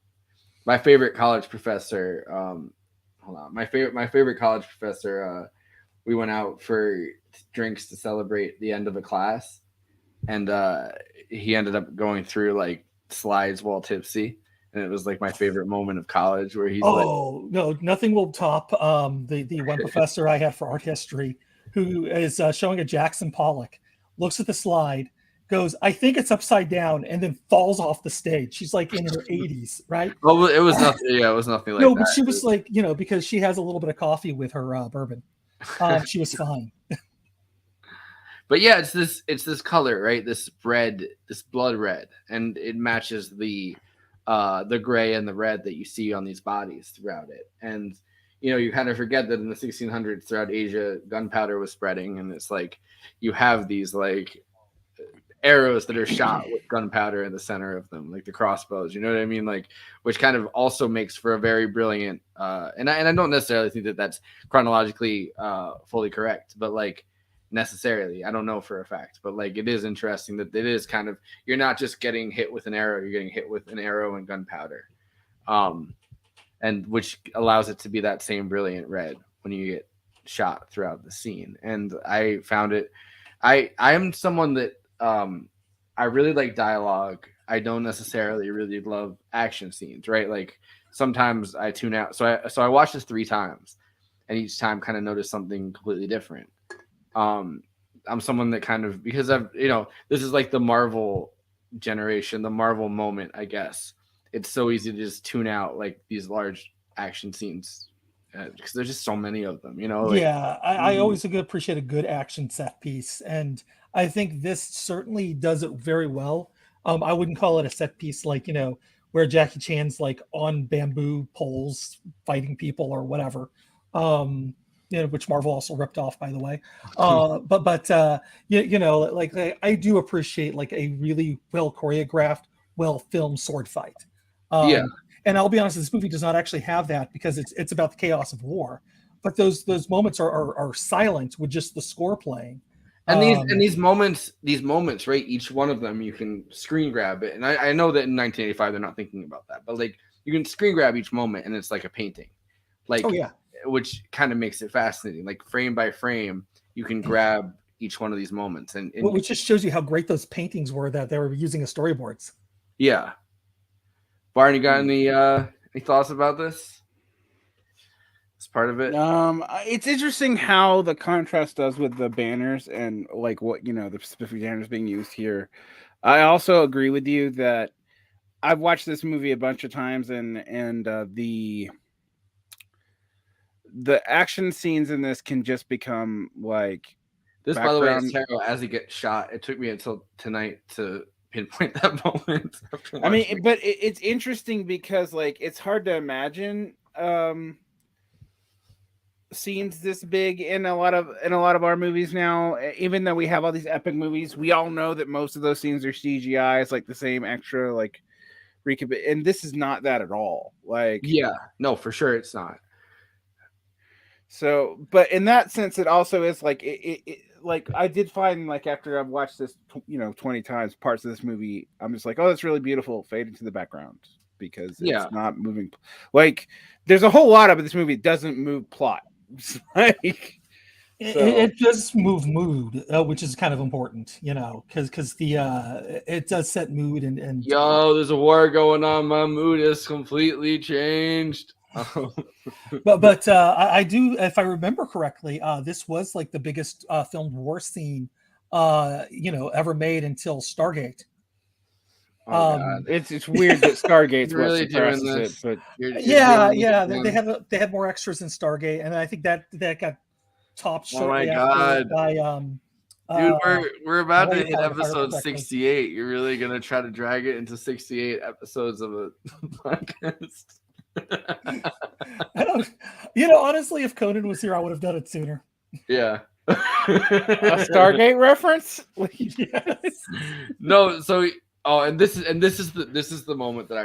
my favorite college professor, my favorite college professor, we went out for drinks to celebrate the end of a class, and he ended up going through like slides while tipsy, and it was like my favorite moment of college where he's no, nothing will top the one professor I had for art history who is showing a Jackson Pollock, looks at the slide, goes, I think it's upside down, and then falls off the stage. She's like in her 80s, right? Well, it was nothing. Yeah, it was nothing like no, that. But she was like, because she has a little bit of coffee with her bourbon. She was fine. But yeah, it's this color, right? This red, this blood red, and it matches the gray and the red that you see on these bodies throughout it. And you kind of forget that in the 1600s throughout Asia, gunpowder was spreading, and it's like you have these like arrows that are shot with gunpowder in the center of them, like the crossbows, you know what I mean? Like, which kind of also makes for a very brilliant and I don't necessarily think that that's chronologically fully correct, but like necessarily, I don't know for a fact, but like it is interesting that it is kind of, you're not just getting hit with an arrow, you're getting hit with an arrow and gunpowder, and which allows it to be that same brilliant red when you get shot throughout the scene. And I found it, I am someone that I really like dialogue. I don't necessarily really love action scenes, right? Like sometimes I tune out. So I watched this 3 times, and each time kind of noticed something completely different. I'm someone that kind of, because I've, this is like the Marvel generation, the Marvel moment, I guess. It's so easy to just tune out like these large action scenes because there's just so many of them, I always appreciate a good action set piece, and I think this certainly does it very well. I wouldn't call it a set piece like where Jackie Chan's like on bamboo poles fighting people or whatever, which Marvel also ripped off, by the way. Like I do appreciate like a really well choreographed, well filmed sword fight. Yeah. And I'll be honest, this movie does not actually have that because it's about the chaos of war. But those moments are silent with just the score playing. And these moments, right? Each one of them, you can screen grab it. And I know that in 1985 they're not thinking about that, but like you can screen grab each moment, and it's like a painting, like which kind of makes it fascinating. Like frame by frame, you can grab each one of these moments, and which just shows you how great those paintings were that they were using as storyboards. Yeah, Barney, got any thoughts about this? It's part of it. It's interesting how the contrast does with the banners and like what the specific banners being used here. I also agree with you that I've watched this movie a bunch of times, and the action scenes in this can just become like this. By the way, is Taro as he gets shot. It took me until tonight to pinpoint that moment. I mean, but it's interesting because like it's hard to imagine scenes this big in a lot of our movies now. Even though we have all these epic movies, we all know that most of those scenes are CGI. It's like the same extra like and this is not that at all. Like, yeah, no, for sure it's not. So, but in that sense, it also is like it like I did find like after I've watched this 20 times, parts of this movie, I'm just like, oh, that's really beautiful, fade into the background because it's not moving. Like there's a whole lot of this movie doesn't move plot. Like it does move mood, which is kind of important, because it does set mood and there's a war going on. My mood is completely changed. but I do, if I remember correctly, this was like the biggest filmed war scene ever made until Stargate. It's weird that Stargate's really doing this, but they have more extras in Stargate, and I think that got topped shortly after by dude, we're about to hit episode 68. You're really gonna try to drag it into 68 episodes of a podcast? I don't, honestly, if Conan was here, I would have done it sooner. Yeah. A Stargate reference? Yes. No, so and this is the moment that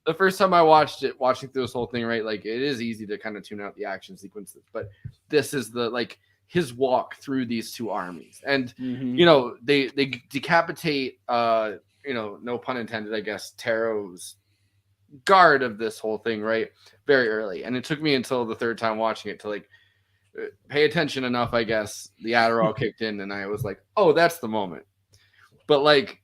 the first time I watched it, watching through this whole thing, right? Like it is easy to kind of tune out the action sequences, but this is the like his walk through these two armies, and they decapitate no pun intended, I guess, Taro's guard of this whole thing, right? Very early. And it took me until the third time watching it to like pay attention enough, I guess. The Adderall kicked in and I was like, oh, that's the moment. But like,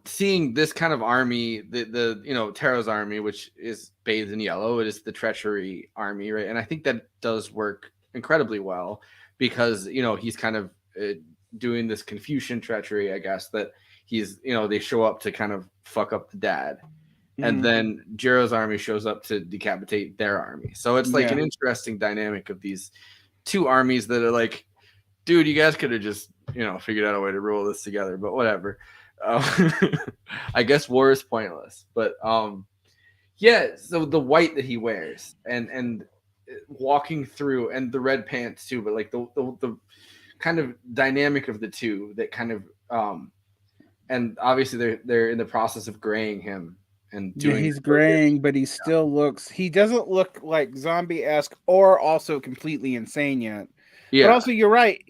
seeing this kind of army, the Taro's army, which is bathed in yellow, it is the treachery army, right? And I think that does work incredibly well because, he's kind of doing this Confucian treachery, I guess, that he's, they show up to kind of fuck up the dad. And then Jiro's army shows up to decapitate their army. So it's like an interesting dynamic of these two armies that are like, dude, you guys could have just, figured out a way to rule this together, but whatever. I guess war is pointless. But so the white that he wears and walking through, and the red pants too, but like the kind of dynamic of the two that kind of and obviously they're in the process of graying him and doing he's graying, but he doesn't look like zombie-esque or also completely insane yet. But also you're right,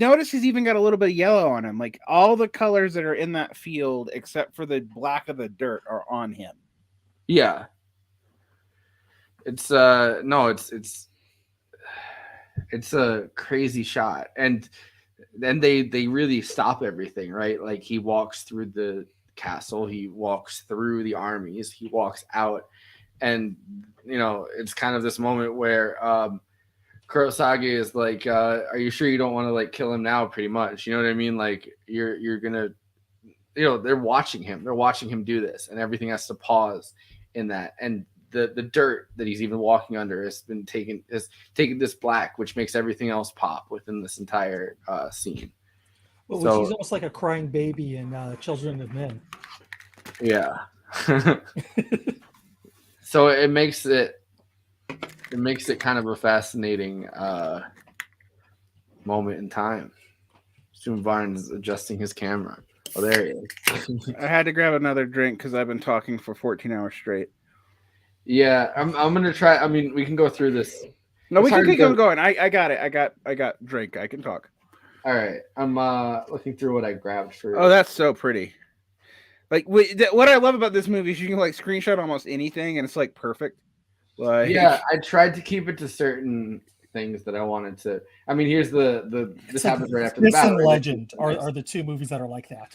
notice he's even got a little bit of yellow on him. Like all the colors that are in that field except for the black of the dirt are on him. It's it's a crazy shot, and then they really stop everything, right? Like he walks through the castle, he walks through the armies, he walks out, and it's kind of this moment where Kurosagi is like, are you sure you don't want to like kill him now? Pretty much, you know what I mean? Like you're gonna, they're watching him do this, and everything has to pause in that, and the dirt that he's even walking under has taken this black, which makes everything else pop within this entire scene. Well, so, she's almost like a crying baby in Children of Men. Yeah. So it makes it kind of a fascinating moment in time. Stu Barnes adjusting his camera. Oh, there he is. I had to grab another drink because I've been talking for 14 hours straight. Yeah, I'm gonna try. I mean, we can go through this. No, It's we can hard to keep go- going. I got it. I got drink. I can talk. All right, I'm looking through what I grabbed for. Oh, that's so pretty. Like what I love about this movie is you can like screenshot almost anything and it's like perfect. Like Yeah, I tried to keep it to certain things that I wanted to. I mean, here's this It's like happens right after the This battle. and right? Legend are the two movies that are like that.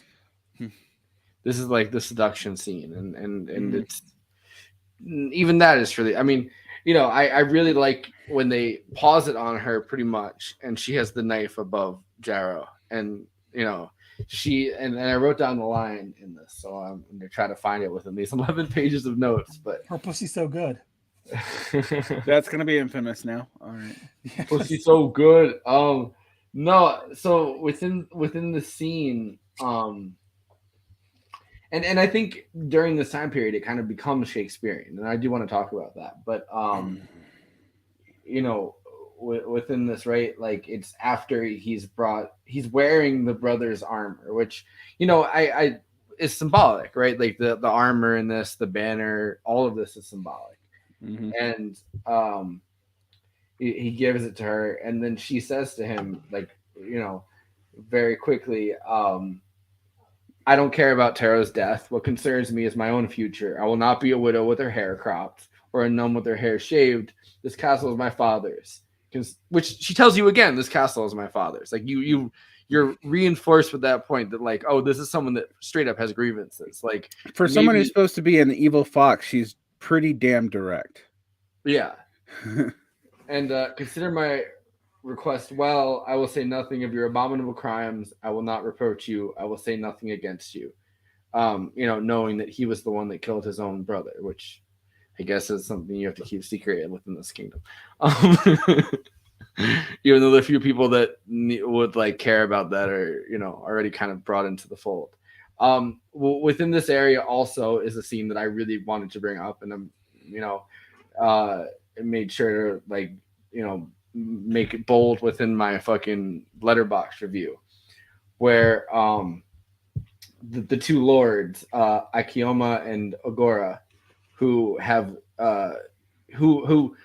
This is like the seduction scene, and Mhm. it's even that is really. I mean, I really like when they pause it on her pretty much, and she has the knife above Jarrow, and she and I wrote down the line in this, so I'm gonna try to find it within these 11 pages of notes, but Her pussy's so good. that's gonna be infamous now. All right. Pussy's so good. No, so within the scene, and I think during this time period it kind of becomes Shakespearean, and I do want to talk about that. But within this, right, like it's after he's wearing the brother's armor, which I is symbolic, right? Like the armor in this, the banner, all of this is symbolic. Mhm. And he gives it to her, and then she says to him, like, very quickly, I don't care about Taro's death. What concerns me is my own future. I will not be a widow with her hair cropped or a nun with her hair shaved. This castle is my father's. Which she tells you again, this castle is my father's. Like you're reinforced with that point that like, oh, this is someone that straight up has grievances. Like For someone maybe- who's supposed to be an evil fox, she's pretty damn direct. yeah. And consider my request well. I will say nothing of your abominable crimes. I will not reproach you. I will say nothing against you. Knowing that he was the one that killed his own brother, which I guess is something you have to keep secret within this kingdom. Even though the few people that would like care about that are already kind of brought into the fold. Within this area also is a scene that I really wanted to bring up, and I'm made sure to like make it bold within my fucking letterbox review, where the two lords, Akioma and Ogora, who have who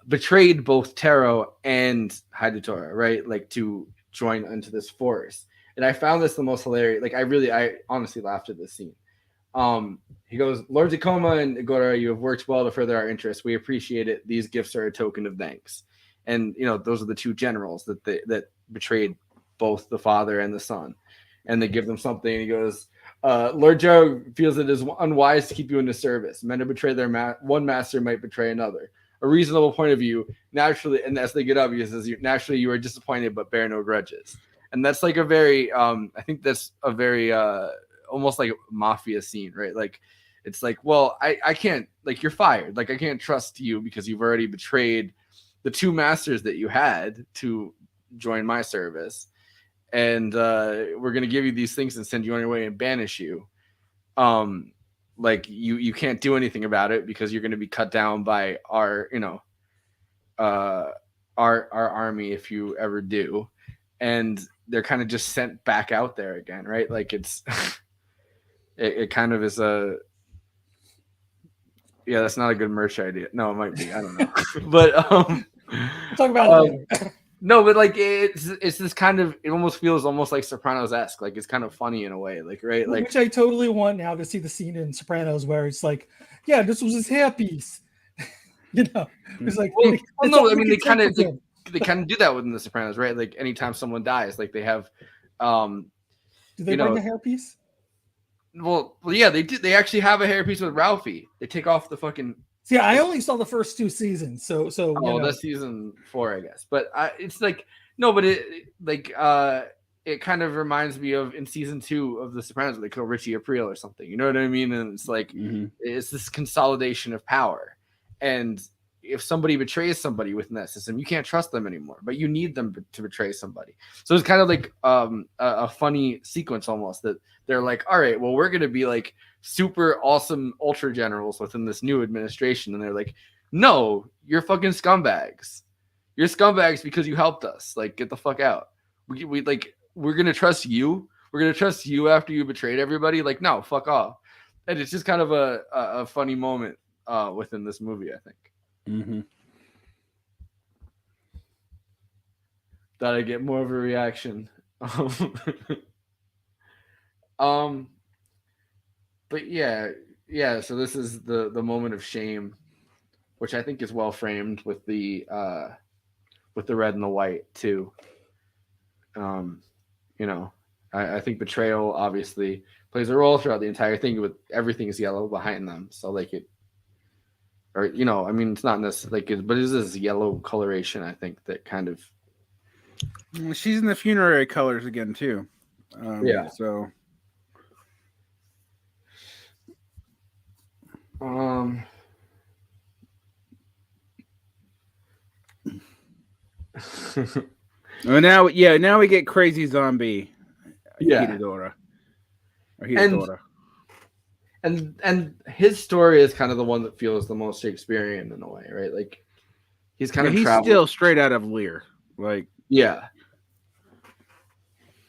betrayed both Taro and Hidatora, right? Like to join into this force. And I found this the most hilarious. Like I honestly laughed at this scene. He goes, Lord Akoma and Ogora, you have worked well to further our interests. We appreciate it. These gifts are a token of thanks. And those are the two generals that betrayed both the father and the son. And they give them something. And he goes, Lord Joe feels it is unwise to keep you in the service. Men who betray their one master might betray another. A reasonable point of view, naturally, and as they get up, he says, naturally you are disappointed but bear no grudges. And that's like a very, I think that's a very, almost like a mafia scene, right? Like, it's like, well, I can't, like, you're fired. Like, I can't trust you because you've already betrayed the two masters that you had to join my service. And we're going to give you these things and send you on your way and banish you. Like you can't do anything about it because you're going to be cut down by our army if you ever do. And they're kind of just sent back out there again, right? Like it's, it kind of is that's not a good merch idea. No, it might be. I don't know. But We'll talk about it later. no, but like it's this kind of, it almost feels almost like Sopranos-esque. Like it's kind of funny in a way, like, right? Like, Which I totally want now to see the scene in Sopranos where it's like, yeah, this was his hairpiece. It's like, well, it's no, all I we mean, can they kind take of with him. they kind of do that within the Sopranos, right? Like anytime someone dies, like they have, Do they bring the hairpiece? well, yeah, they do. They actually have a hairpiece with Ralphie. They take off the fucking. See, I only saw the first two seasons, so That's season 4, I guess. But it's like no, but it kind of reminds me of in season 2 of The Sopranos, where they kill Richie Aprile or something. You know what I mean? And it's like it's this consolidation of power, and if somebody betrays somebody within that system, you can't trust them anymore, but you need them to betray somebody. So it's kind of like a funny sequence almost, that they're like, all right, well, we're going to be like super awesome ultra generals within this new administration. And they're like, no, you're fucking scumbags. You're scumbags because you helped us. Like, get the fuck out. We're going to trust you. We're going to trust you after you betrayed everybody. Like, no, fuck off. And it's just kind of a funny moment within this movie, I think. Mm-hmm. Thought I'd get more of a reaction. But yeah. So this is the moment of shame, which I think is well framed with the red and the white too. I think betrayal obviously plays a role throughout the entire thing. With everything is yellow behind them, so like it, or it's not necessarily like but it is this yellow coloration. I think that kind of. She's in the funerary colors again too. Yeah. So. Now we get crazy zombie. Yeah. Hidodora. Or Hidodora. And his story is kind of the one that feels the most Shakespearean in a way, right? Like he's still straight out of Lear. Like, yeah.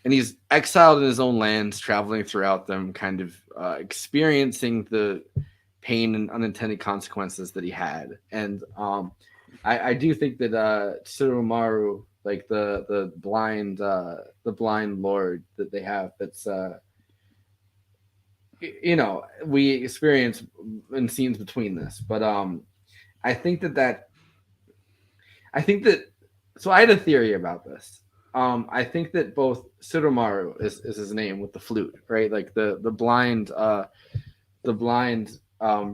And he's exiled in his own lands, traveling throughout them, kind of experiencing the pain and unintended consequences that he had. And I do think that Tsurumaru, like the blind lord that they have, that's we experience in scenes between this, but I think that so I had a theory about this. I think that both Tsurumaru is his name with the flute, right? Like the blind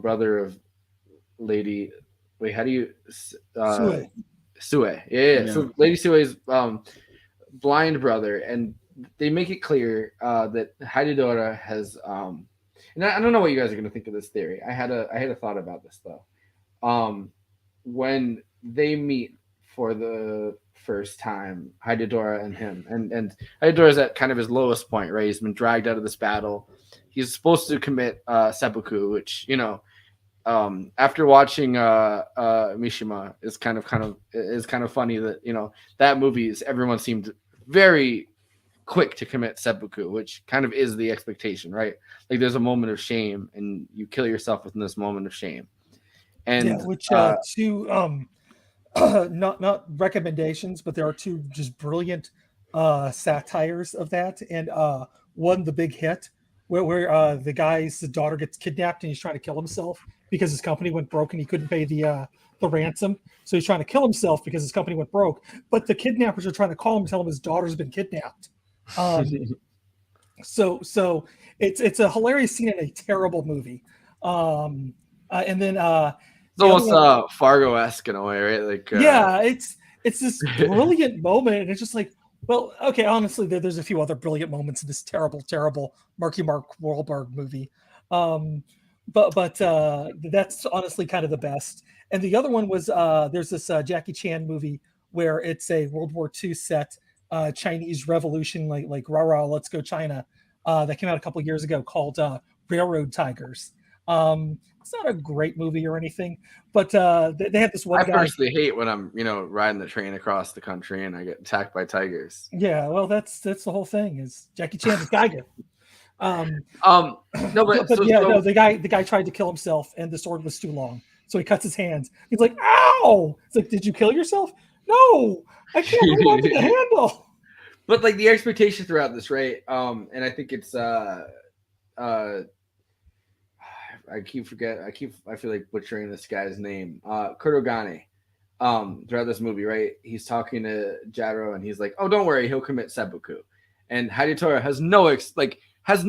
brother of Lady. Wait, how do you Sue? Yeah. So Lady Sue's blind brother, and they make it clear that Hidodora has and I don't know what you guys are going to think of this theory. I had a thought about this though. When they meet for the first time, Hidodora and him, and Hidodora's at kind of his lowest point, right? He's been dragged out of this battle. He's supposed to commit seppuku, which after watching Mishima is kind of funny that that movie everyone seemed very quick to commit seppuku, which kind of is the expectation, right? Like there's a moment of shame and you kill yourself within this moment of shame. And two not recommendations, but there are two just brilliant satires of that, and one, The Big Hit, where the guy's daughter gets kidnapped and he's trying to kill himself because his company went broke and he couldn't pay the ransom, so he's trying to kill himself because his company went broke, but the kidnappers are trying to call him and tell him his daughter's been kidnapped. So it's a hilarious scene in a terrible movie. And then it's almost Fargo-esque in a way, right? Like it's this brilliant moment, and it's just like, well, okay, honestly, there's a few other brilliant moments in this terrible Marky Mark Wahlberg movie, but that's honestly kind of the best. And the other one was there's this Jackie Chan movie where it's a World War II set, Chinese Revolution, like rah rah, let's go China, that came out a couple years ago, called Railroad Tigers. It's not a great movie or anything, but they had this one guy. I personally hate when I'm riding the train across the country and I get attacked by tigers. Yeah, well, that's the whole thing, is Jackie Chan's a tiger. No, but the guy tried to kill himself and the sword was too long, so he cuts his hands. He's like, ow! It's like, did you kill yourself? No, I can't hold on to the handle. But like the expectation throughout this, right? And I think it's I feel like butchering this guy's name. Kurogane. Throughout this movie, right? He's talking to Jaro and he's like, "Oh, don't worry, he'll commit seppuku." And Hidodora has no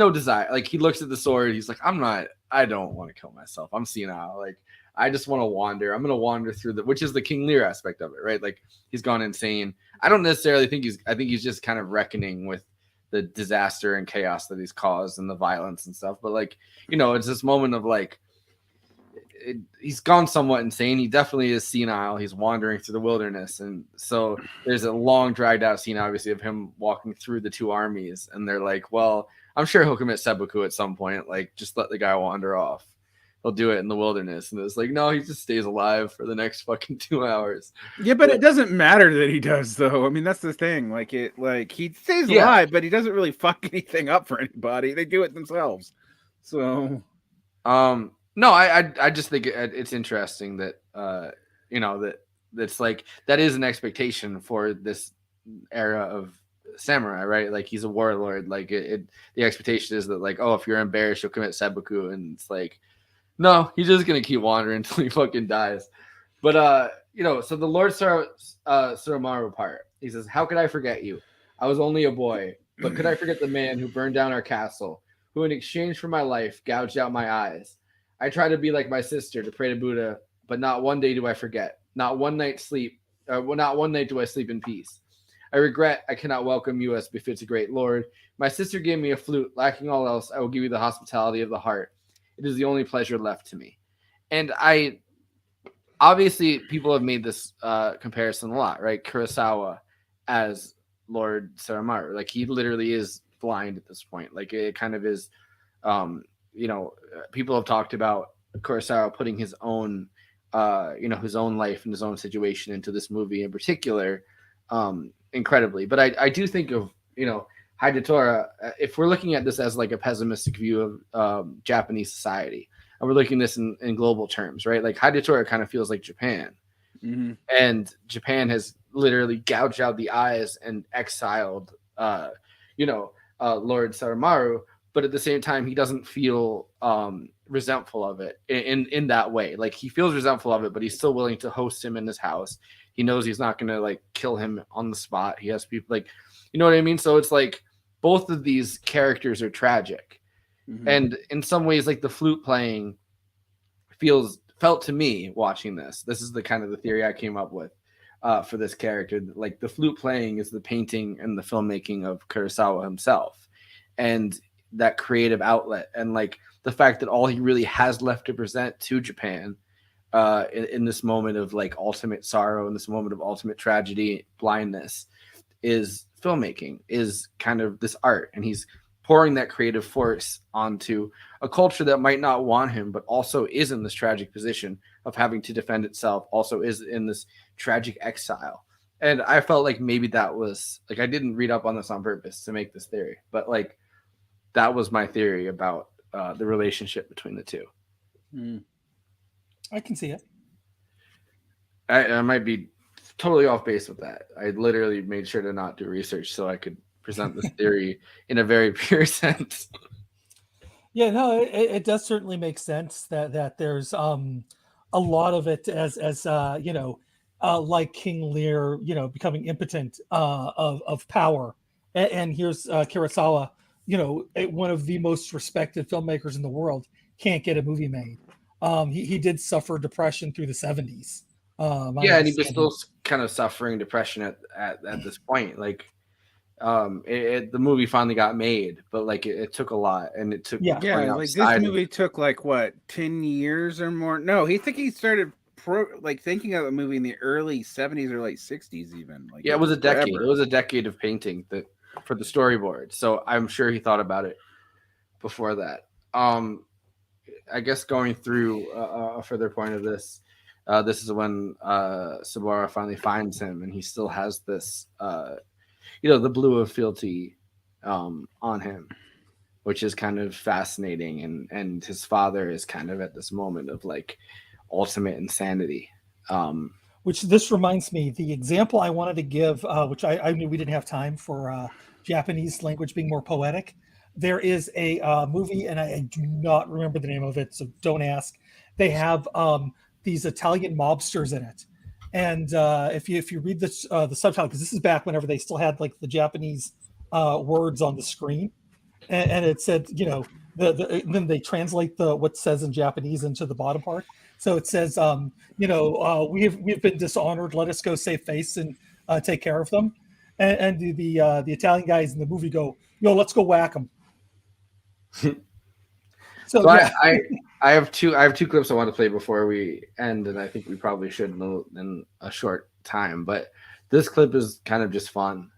desire. Like he looks at the sword, he's like, I don't want to kill myself. I'm senile. Like I just want to wander. I'm gonna wander through which is the King Lear aspect of it, right? Like he's gone insane. I don't necessarily think I think he's just kind of reckoning with the disaster and chaos that he's caused and the violence and stuff. But like, it's this moment of like, he's gone somewhat insane. He definitely is senile. He's wandering through the wilderness, and so there's a long dragged out scene, obviously, of him walking through the two armies, and they're like, well, I'm sure he'll commit seppuku at some point. Like, just let the guy wander off. He'll do it in the wilderness. And it's like, no, he just stays alive for the next fucking 2 hours. Yeah, but it doesn't matter that he does, though. I mean, that's the thing. Like he stays alive, but he doesn't really fuck anything up for anybody. They do it themselves. So, no, I just think it's interesting that that's like that is an expectation for this era of samurai, right? Like, he's a warlord. Like the expectation is that, like, oh, if you're embarrassed, you'll commit seppuku, and it's like, no, he's just gonna keep wandering until he fucking dies. But so the Lord Soromaru part, he says, "How could I forget you? I was only a boy, but could I forget the man who burned down our castle, who in exchange for my life gouged out my eyes? I try to be like my sister, to pray to Buddha, but not one day do I forget. Not one night do I sleep in peace. I regret I cannot welcome you as befits a great lord. My sister gave me a flute. Lacking all else, I will give you the hospitality of the heart. It is the only pleasure left to me." And obviously people have made this comparison a lot, right? Kurosawa as Lord Soromaru, like, he literally is blind at this point. Like, it kind of is, people have talked about Kurosawa putting his own, his own life and his own situation into this movie in particular, incredibly. But I do think of, Hidetora, if we're looking at this as like a pessimistic view of Japanese society, and we're looking at this in global terms, right? Like, Hidetora kind of feels like Japan. mm-hmm. And Japan has literally gouged out the eyes and exiled, Lord Soromaru, but at the same time, he doesn't feel resentful of it in that way. Like, he feels resentful of it, but he's still willing to host him in his house. He knows he's not going to, like, kill him on the spot. He has people, like, you know what I mean? So it's like both of these characters are tragic. Mm-hmm. And in some ways, like, the flute playing felt to me watching this. This is the kind of the theory I came up with for this character. Like, the flute playing is the painting and the filmmaking of Kurosawa himself, and that creative outlet, and like the fact that all he really has left to present to Japan in this moment of like ultimate sorrow, in this moment of ultimate tragedy, blindness, is filmmaking, is kind of this art, and he's pouring that creative force onto a culture that might not want him, but also is in this tragic position of having to defend itself, also is in this tragic exile. And I felt like maybe that was, like, I didn't read up on this on purpose to make this theory, but like, that was my theory about the relationship between the two. I can see it. I might be totally off base with that. I literally made sure to not do research so I could present this theory in a very pure sense. Yeah, no, it does certainly make sense that there's a lot of it as like King Lear, becoming impotent of power, and here's Kurosawa, one of the most respected filmmakers in the world, can't get a movie made. He did suffer depression through the 70s. And he was still kind of suffering depression at this point. Like, the movie finally got made, but like it took a lot, and it took like this movie took like what 10 years or more. No, he started thinking of the movie in the early 70s or late 60s even. Like, it was a decade. It was a decade of painting that for the storyboard. So I'm sure he thought about it before that. I guess going through a further point of this, this is when Sabara finally finds him, and he still has this, the blue of fealty on him, which is kind of fascinating. And his father is kind of at this moment of like ultimate insanity. Which this reminds me, the example I wanted to give, which I knew we didn't have time for Japanese language being more poetic. There is a movie, and I do not remember the name of it, so don't ask. They have these Italian mobsters in it. And if you read this, the subtitle, because this is back whenever they still had like the Japanese words on the screen, and it said, then they translate what says in Japanese into the bottom part. So it says, we've been dishonored. Let us go save face and take care of them. And the Italian guys in the movie go, let's go whack them. So yeah. I have two clips I want to play before we end, and I think we probably should in a short time. But this clip is kind of just fun.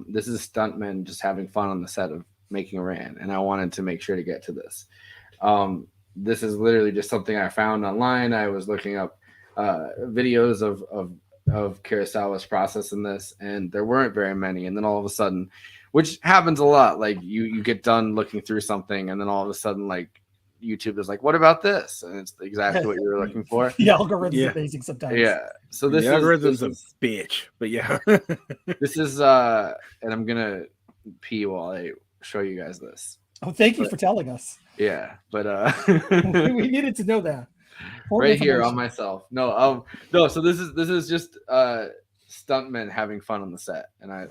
This is stuntmen just having fun on the set of making a Ran, and I wanted to make sure to get to this. This is literally just something I found online. I was looking up videos of Kurosawa's process in this, and there weren't very many. And then all of a sudden, which happens a lot, like you get done looking through something, and then all of a sudden, like YouTube is like, "What about this?" And it's exactly what you were looking for. The algorithm's amazing sometimes. Yeah. So this the algorithm's is a bitch, but yeah. this is and I'm gonna pee while I show you guys this. Oh, thank you for telling us. Yeah, but We needed to know that. Right here on myself. No. So this is just stuntmen having fun on the set, and I.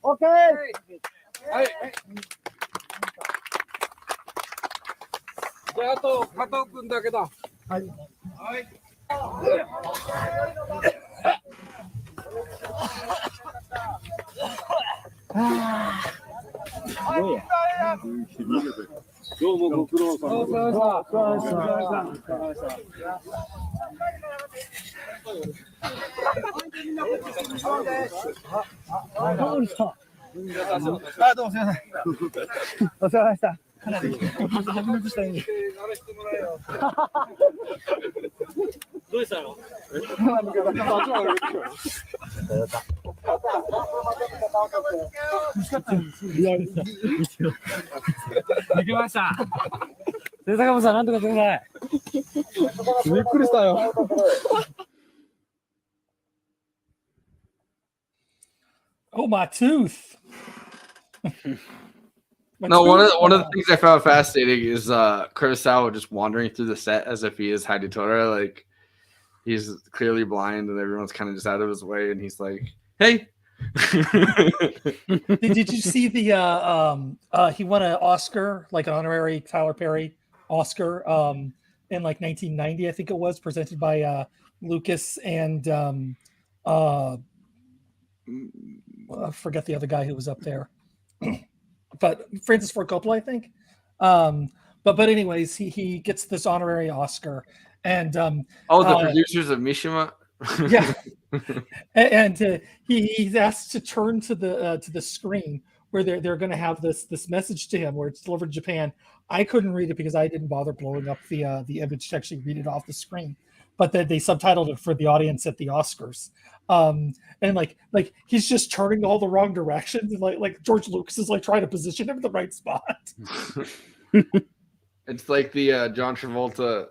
Okay. じゃあ、あと加藤君だけだ。どうもご苦労様です。あ、どうもすみません。お疲れ様でした。かなり白熱した意味。どうしたの？抜けました。坂本さん、なんとかしてください。びっくりしたよ。Oh, my tooth. No, one of the things I found fascinating is Kurosawa just wandering through the set as if he is Heidi Tora. Like he's clearly blind and everyone's kind of just out of his way, and he's like, "Hey." Did you see the he won an Oscar, like an honorary Tyler Perry Oscar in like 1990, I think it was, presented by Lucas and I forget the other guy who was up there, but Francis Ford Coppola, I think. But anyways, he gets this honorary Oscar, and the producers of Mishima. Yeah, and he's asked to turn to the screen where they're going to have this message to him where it's delivered to Japan. I couldn't read it because I didn't bother blowing up the image to actually read it off the screen, but they subtitled it for the audience at the Oscars. And like he's just turning all the wrong directions, and like George Lucas is like trying to position him in the right spot. It's like the John Travolta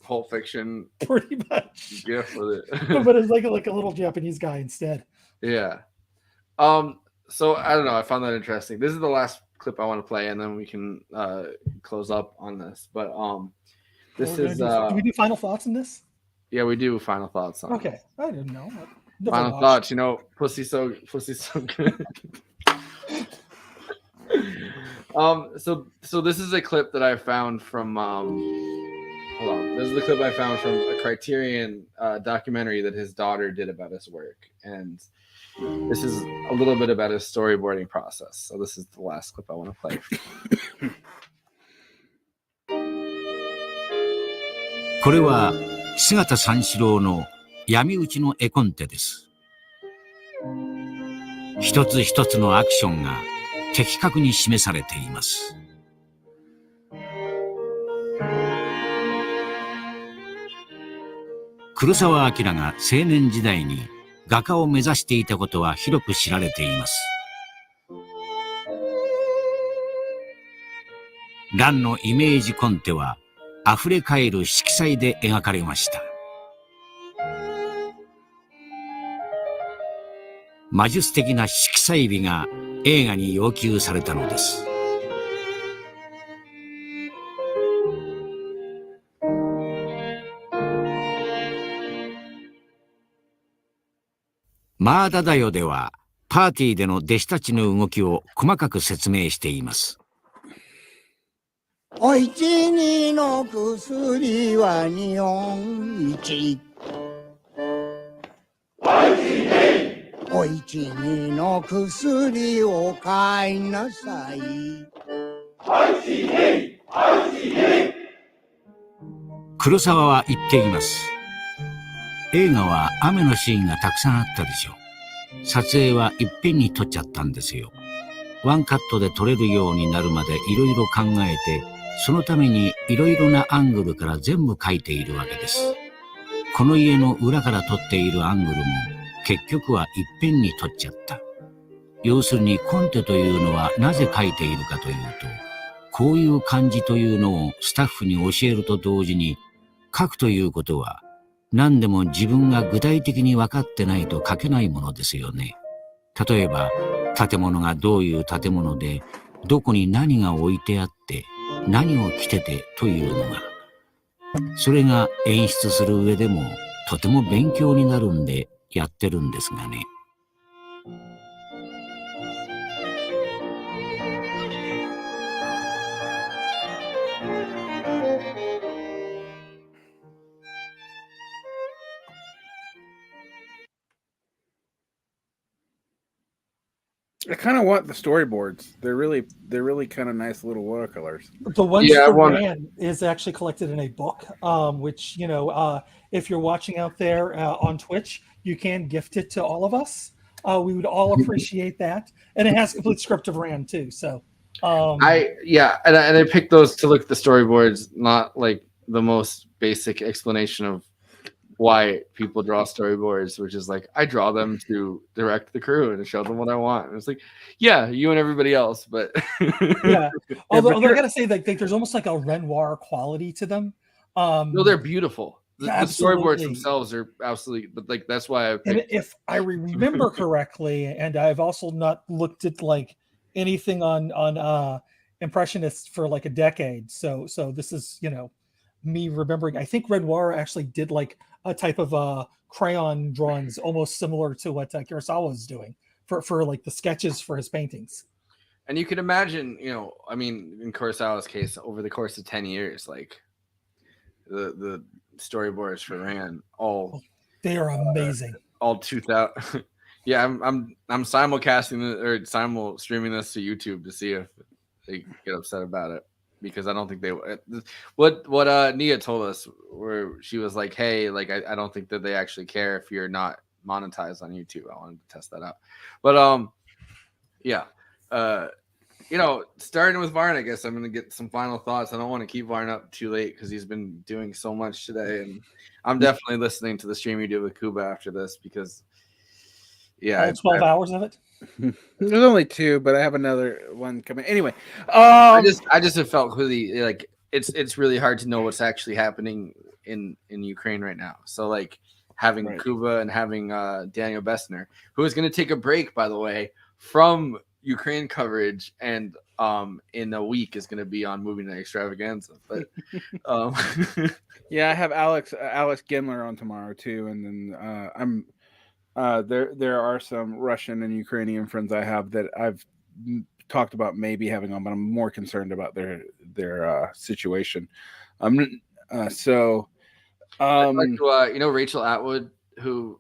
Pulp Fiction, Pretty much. GIF with it. But it's like a little Japanese guy instead. Yeah. So I don't know. I found that interesting. This is the last clip I want to play, and then we can close up on this. But this is. Do we do final thoughts on this? Yeah, we do final thoughts on. Okay, I didn't know. Final thoughts. You know, pussy's so good. So this is a clip that I found from. Hold on. This is the clip I found from a Criterion documentary that his daughter did about his work, and this is a little bit about his storyboarding process. So this is the last clip I want to play. これは姿三四郎の闇討ちの絵コンテです。一つ一つのアクションが的確に示されています。黒澤明が青年時代に画家を目指していたことは広く知られています。蘭のイメージコンテは溢れかえる色彩で描かれました。魔術的な色彩美が映画に要求されたのです。マーダダヨではパーティーでの弟子たちの動きを細かく説明しています。お一二の薬は日本一。お一二の薬を買いなさい。黒沢は言っています。映画は雨のシーンがたくさんあったでしょう。撮影はいっぺんに撮っちゃったんですよ。ワンカットで撮れるようになるまでいろいろ考えて、そのためにいろいろなアングルから全部描いているわけです。この家の裏から撮っているアングルも結局はいっぺんに撮っちゃった。要するにコンテというのはなぜ描いているかというと、こういう感じというのをスタッフに教えると同時に、描くということは何でも自分が具体的に分かってないと描けないものですよね。例えば建物がどういう建物で、どこに何が置いてあって何を着ててというのが、それが演出する上でもとても勉強になるんでやってるんですがね。I kind of want the storyboards. They're really kind of nice little watercolors. The ones Yeah, I for want- Ran is actually collected in a book, which, if you're watching out there on Twitch, you can gift it to all of us. We would all appreciate that. And it has complete script of Ran too. So I picked those to look at the storyboards, not like the most basic explanation of why people draw storyboards, which is like I draw them to direct the crew and show them what I want. And it's like, yeah, you and everybody else, but yeah. Although I you're- gotta say that there's almost like a Renoir quality to them. no, they're beautiful. The storyboards Absolutely. themselves are absolutely, but like that's why I And picked. if I remember correctly, and I've also not looked at like anything on impressionists for like a decade, so this is me remembering. I think Renoir actually did like a type of crayon drawings almost similar to what Kurosawa was doing for like the sketches for his paintings. And you can imagine, I mean, in Kurosawa's case, over the course of 10 years, like the storyboards for Ran They are amazing. all 2000. Yeah, I'm simulcasting or simul streaming this to YouTube to see if they get upset about it, because I don't think they what Nia told us, where she was like, hey, like I don't think that they actually care if you're not monetized on YouTube. I wanted to test that out. But yeah. Starting with Varn, I guess I'm gonna get some final thoughts. I don't want to keep Varn up too late because he's been doing so much today, and I'm definitely listening to the stream you do with Kuba after this, because All 12 hours of it. There's only 2, but I have another one coming. Anyway, I just have felt really like it's really hard to know what's actually happening in Ukraine right now. So like having Right. Kuba and having Daniel Bessner, who is going to take a break, by the way, from Ukraine coverage, and in a week is going to be on Movie Night Extravaganza. But yeah, I have Alex Gimler on tomorrow too, and then I'm there are some Russian and Ukrainian friends I have that I've talked about maybe having on, but I'm more concerned about their situation. So Rachel Atwood, who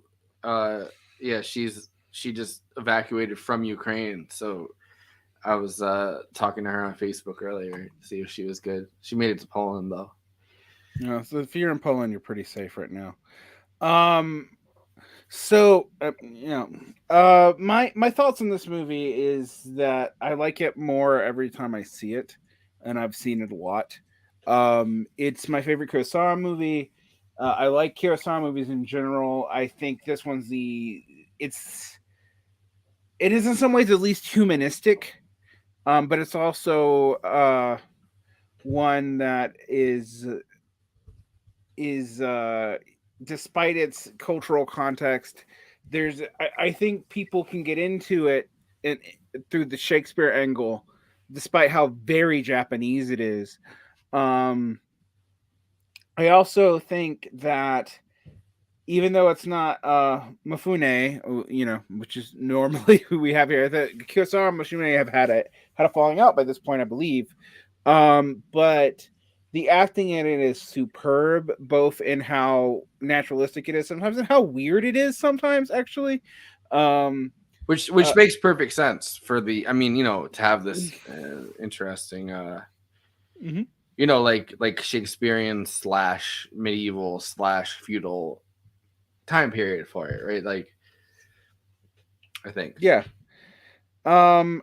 she just evacuated from Ukraine. So I was talking to her on Facebook earlier to see if she was good. She made it to Poland though. So if you're in Poland, you're pretty safe right now. So my thoughts on this movie is that I like it more every time I see it, and I've seen it a lot. It's my favorite Kurosawa movie. I like Kurosawa movies in general. I think this one's it is in some ways the least humanistic, but it's also one that is despite its cultural context, I think people can get into it through the Shakespeare angle, despite how very Japanese it is. I also think that even though it's not Mifune, which is normally who we have here, that Kurosawa and Mifune have had a falling out by this point, I believe. But the acting in it is superb, both in how naturalistic it is sometimes and how weird it is sometimes, actually. Which makes perfect sense for to have this interesting, like Shakespearean / medieval / feudal time period for it, right? Like, I think. Yeah. I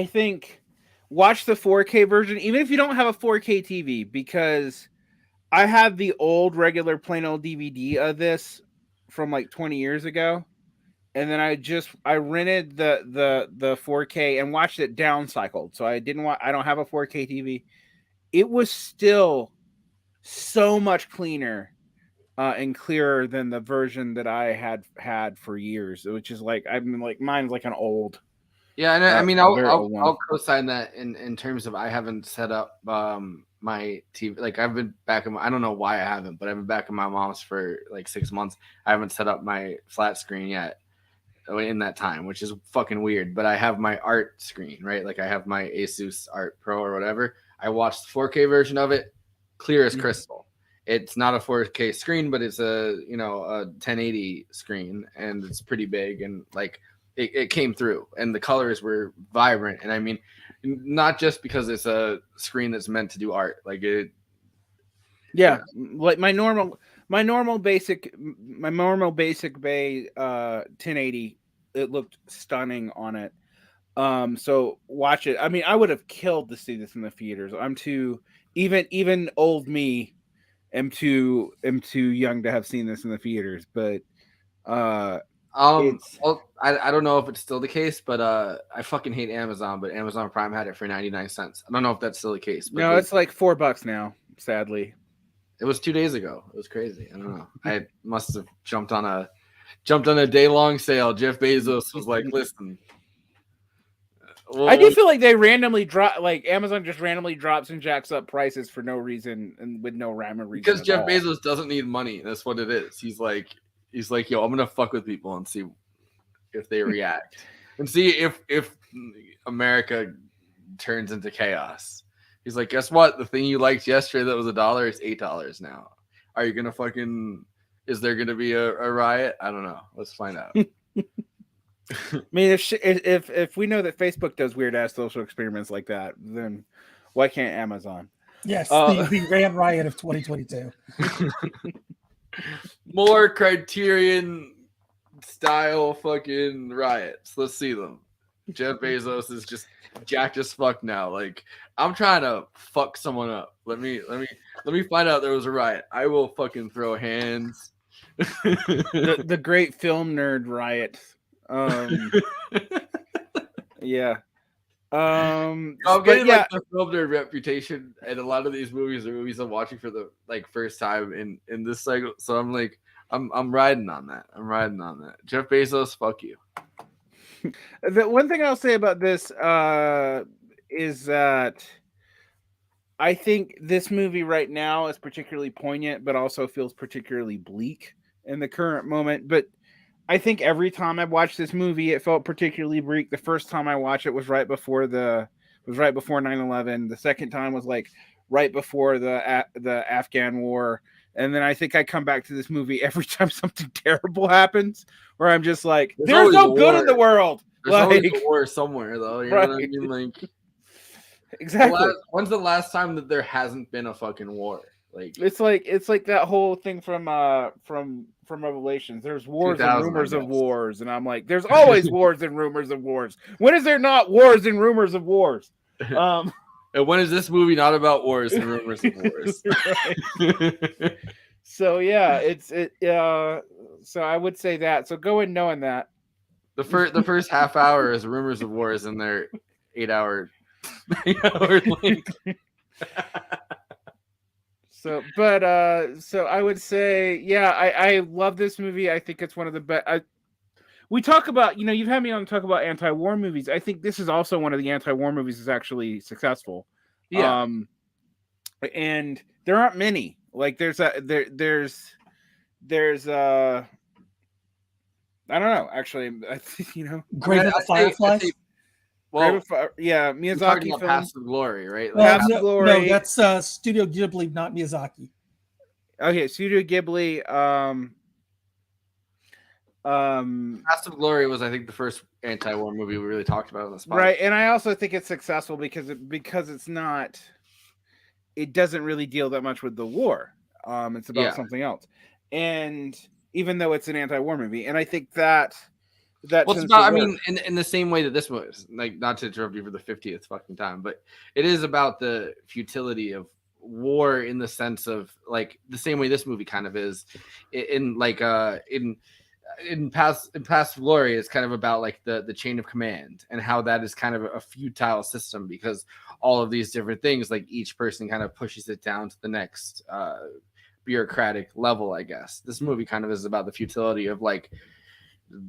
think watch the 4K version, even if you don't have a 4K TV, because I have the old regular plain old DVD of this from like 20 years ago, and then I rented the 4K and watched it downcycled. So I don't have a 4K TV. It was still so much cleaner and clearer than the version that I had for years, which is like mine's like an old. Yeah, and I'll co-sign that in terms of I haven't set up my TV. Like, I've been back I don't know why I haven't, but I've been back in my mom's for like 6 months. I haven't set up my flat screen yet in that time, which is fucking weird. But I have my art screen, right? Like, I have my Asus Art Pro or whatever. I watched the 4K version of it, clear as crystal. It's not a 4K screen, but it's a 1080 screen, and it's pretty big, and like it came through, and the colors were vibrant. And I mean, not just because it's a screen that's meant to do art, like it. Yeah, like my normal basic bay 1080, it looked stunning on it. So watch it. I mean, I would have killed to see this in the theaters. I'm too even old me am too young to have seen this in the theaters, but I don't know if it's still the case, but I fucking hate Amazon, but Amazon Prime had it for 99 cents. I don't know if that's still the case. But no, it's like $4 now, sadly. It was 2 days ago. It was crazy. I don't know. I must have jumped on a day-long sale. Jeff Bezos was like, listen. Well, I do feel like they randomly drop, like Amazon just randomly drops and jacks up prices for no reason and with no rhyme or reason. Because Jeff Bezos doesn't need money. That's what it is. He's like, yo, I'm gonna fuck with people and see if they react and see if America turns into chaos. He's like, guess what? The thing you liked yesterday that was $1 is $8 now. Are you gonna fucking? Is there gonna be a riot? I don't know. Let's find out. I mean, if we know that Facebook does weird ass social experiments like that, then why can't Amazon? Yes, the Rand riot of 2022. More Criterion style fucking riots. Let's see them. Jeff Bezos is just jacked as fuck now. Like, I'm trying to fuck someone up. Let me find out there was a riot. I will fucking throw hands. the great film nerd riot. Yeah. I'm getting like the film nerd reputation, and a lot of these movies are movies I'm watching for the first time in this cycle. So I'm like, I'm riding on that. Jeff Bezos, fuck you. The one thing I'll say about this is that I think this movie right now is particularly poignant, but also feels particularly bleak in the current moment. But I think every time I watched this movie, it felt particularly bleak. The first time I watched it was right before 9/11. The second time was like right before the Afghan war. And then I think I come back to this movie every time something terrible happens, where I'm just like, there's no good in the world. There's always a war somewhere, though. You know what I mean? Like, Exactly. When's the last time that there hasn't been a fucking war? Like It's like that whole thing from Revelations. There's wars and 2000, I rumors of guess. wars, and I'm like, there's always wars and rumors of wars. When is there not wars and rumors of wars? And when is this movie not about wars and rumors of wars? Right. So yeah, so I would say that. So go in knowing that. The first half hour is rumors of wars in their 8-hour length. So I would say, yeah, I love this movie. I think it's one of the best. We talk about, you've had me on to talk about anti-war movies. I think this is also one of the anti-war movies that's actually successful. Yeah. And there aren't many. Like there's I don't know, actually, Grave of the Fireflies. Well, yeah, you're talking Miyazaki about film. Paths of Glory, right? Well, Paths of no, Glory. that's Studio Ghibli, not Miyazaki. Okay, Studio Ghibli. Paths of Glory was, I think, the first anti-war movie we really talked about on this podcast. Right, and I also think it's successful because it's not. It doesn't really deal that much with the war. It's about something else, and even though it's an anti-war movie, and I think that well, it's about. I mean, in the same way that this was, like, not to interrupt you for the 50th fucking time, but it is about the futility of war in the sense of, like, the same way this movie kind of is, in Paths of Glory, it's kind of about like the chain of command and how that is kind of a futile system because all of these different things, like each person kind of pushes it down to the next bureaucratic level, I guess. This movie kind of is about the futility of, like,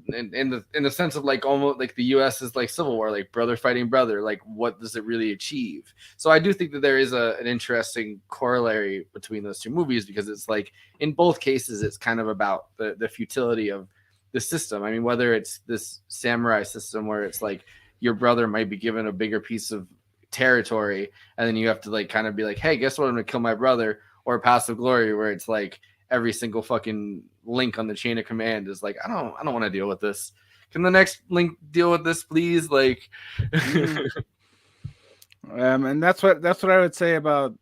in the sense of, like, almost like the US is like Civil War, like brother fighting brother, like what does it really achieve? So I do think that there is an interesting corollary between those two movies because it's like in both cases it's kind of about the futility of the system. I mean, whether it's this samurai system where it's like your brother might be given a bigger piece of territory and then you have to, like, kind of be like, hey, guess what, I'm gonna kill my brother, or Paths of Glory where it's like every single fucking link on the chain of command is like, I don't want to deal with this. Can the next link deal with this, please? Like, and that's what I would say about